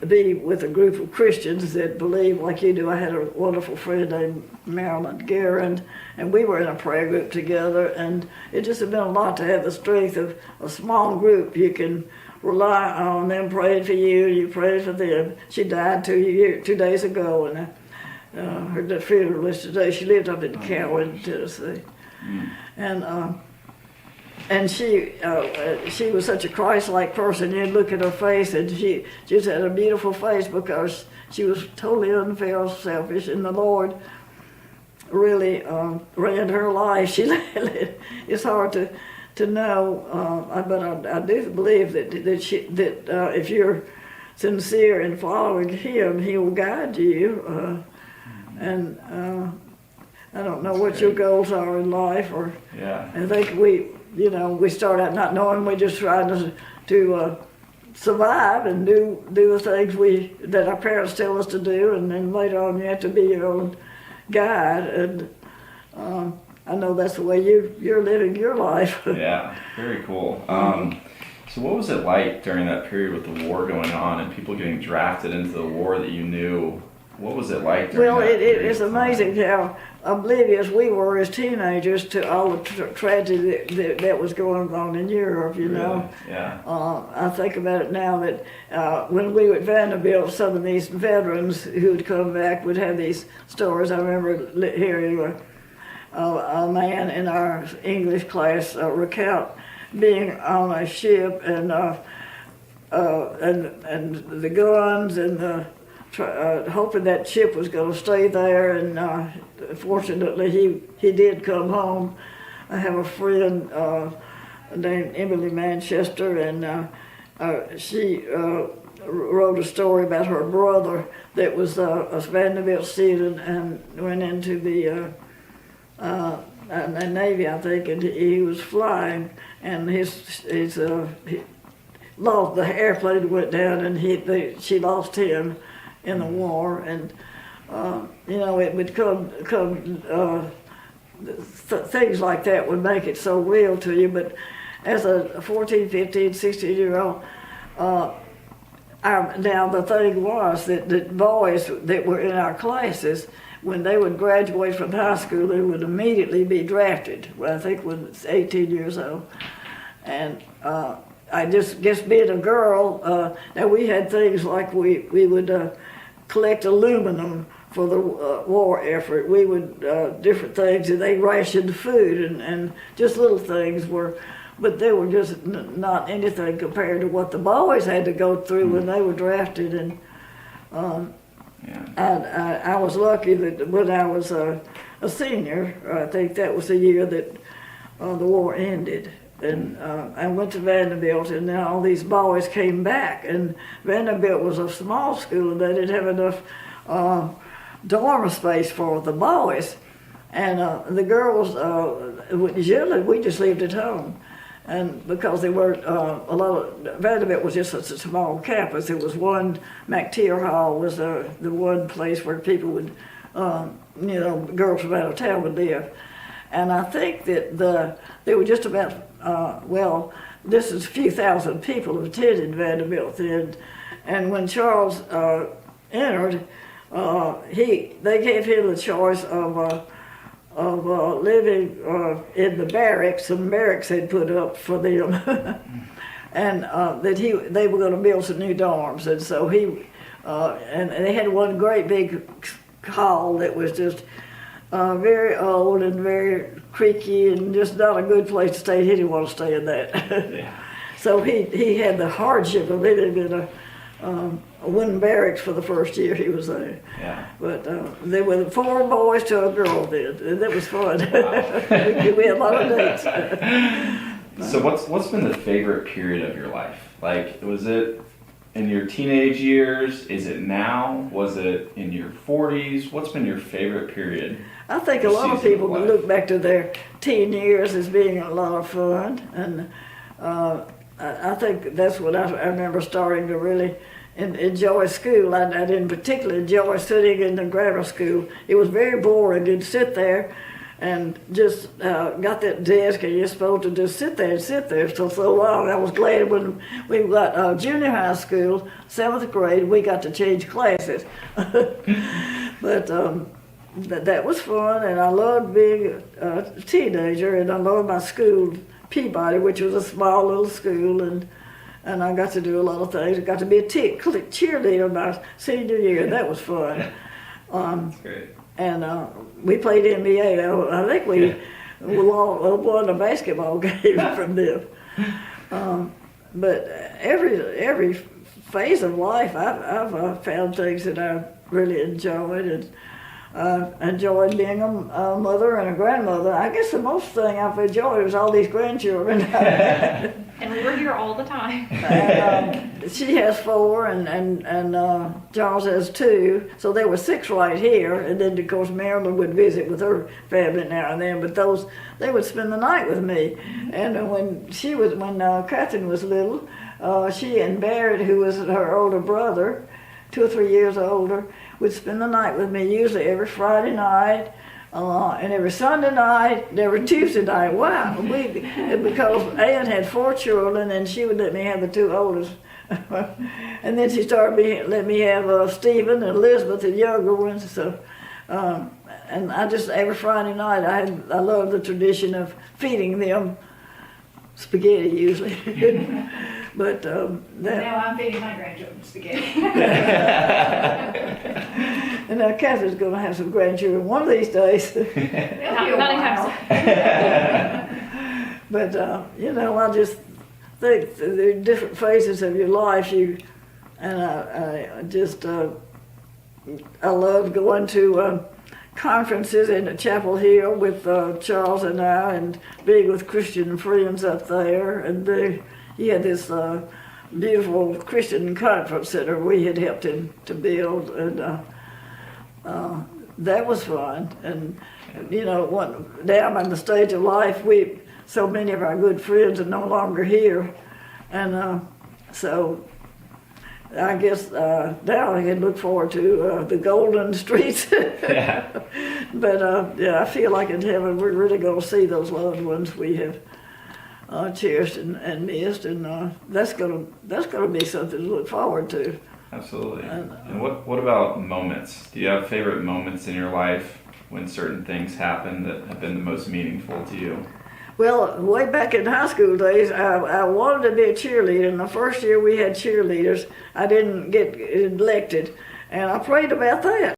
be with a group of Christians that believe like you do. I had a wonderful friend named Marilyn Garand, and we were in a prayer group together, and it just has been a lot to have the strength of a small group. You can rely on them praying for you, you pray for them. She died 2 days ago, and her funeral was today. She lived up in Cowan, Tennessee. And she was such a Christ-like person. You'd look at her face, and she just had a beautiful face because she was totally unselfish, and the Lord really ran her life. It's hard to know, but I do believe that if you're sincere in following Him, He will guide you. And I don't know what your goals are in life, or I think we start out not knowing. We just try to survive and do the things that our parents tell us to do, and then later on you have to be your own guide. And I know that's the way you're living your life. Yeah, very cool. So what was it like during that period with the war going on and people getting drafted into the war that you knew? What was it like during that period it's of time? amazing how oblivious we were as teenagers to all the tragedy that was going on in Europe, you know. Yeah. I think about it now that when we were at Vanderbilt, some of these veterans who would come back would have these stories. I remember hearing a man in our English class recount being on a ship and the guns and hoping that ship was going to stay there, and fortunately he did come home. I have a friend named Emily Manchester, and she wrote a story about her brother that was a Vanderbilt student and went into the Navy, I think, and he was flying, and he lost, the airplane went down, and she lost him in the war, and you know, it would come things like that would make it so real to you. But as a 14, 15, 16-year-old, now the thing was that boys that were in our classes, when they would graduate from high school, they would immediately be drafted. Well, I think when it's 18 years old, and I just being a girl. Now we had things like we would collect aluminum for the war effort. We would different things, and they rationed food and just little things were, but they were just not anything compared to what the boys had to go through when they were drafted. And I was lucky that when I was a senior, I think that was the year that the war ended. And I went to Vanderbilt, and then all these boys came back. And Vanderbilt was a small school, and they didn't have enough dorm space for the boys. And the girls, generally, we just lived at home. And because there were a lot of, Vanderbilt was just such a small campus. There was one, McTeer Hall was the one place where people would, you know, girls from out of town would live. And I think that there were just about, this is a few thousand people who attended Vanderbilt then. And when Charles entered, they gave him the choice of living in the barracks. Some barracks they'd put up for them, and that they were going to build some new dorms. And so and they had one great big hall that was just very old and very creaky and just not a good place to stay. He didn't want to stay in that. Yeah. So he had the hardship of living in a wooden barracks for the first year he was there. Yeah. But there were 4 boys to a girl then, and that was fun. Wow. We had a lot of dates. So what's been the favorite period of your life? Like, was it in your teenage years? Is it now? Was it in your 40s? What's been your favorite period? I think a lot of people would look back to their teen years as being a lot of fun, and I think that's what I remember starting to really enjoy school. I didn't particularly enjoy sitting in the grammar school. It was very boring. You'd sit there and just got that desk, and you're supposed to just sit there so long. I was glad when we got junior high school, 7th grade, we got to change classes. But that was fun, and I loved being a teenager, and I loved my school, Peabody, which was a small little school, and I got to do a lot of things. I got to be a cheerleader my senior year. That was fun. That's great. And we played NBA. I think we won a basketball game from them. But every phase of life, I've found things that I really enjoyed, and enjoyed being a mother and a grandmother. I guess the most thing I've enjoyed was all these grandchildren. And we were here all the time. And, she has 4, and Charles has 2, so there were 6 right here. And then of course Marilyn would visit with her family now and then. But they would spend the night with me. And when Katherine was little, she and Barrett, who was her older brother, 2 or 3 years older, would spend the night with me, usually every Friday night, and every Sunday night, and every Tuesday night. Wow, because Ann had 4 children, and she would let me have the 2 oldest. And then she started let me have Stephen and Elizabeth, the younger ones. So, and I just every Friday night I love the tradition of feeding them spaghetti usually. But Now I'm feeding my grandchildren spaghetti. and now Catherine's going to have some grandchildren one of these days. It'll be a Not while. But you know, I just think the different phases of your life. I just I love going to conferences in Chapel Hill with Charles and I, and being with Christian friends up there. And he had this beautiful Christian conference center we had helped him to build, and that was fun. And you know, now I'm in the stage of life so many of our good friends are no longer here, and so I guess now I can look forward to the golden streets. Yeah. But yeah, I feel like in heaven we're really going to see those loved ones we have cherished and missed, and that's going to be something to look forward to. Absolutely. And what about moments? Do you have favorite moments in your life when certain things happen that have been the most meaningful to you? Well, way back in high school days, I wanted to be a cheerleader, and the first year we had cheerleaders, I didn't get elected, and I prayed about that.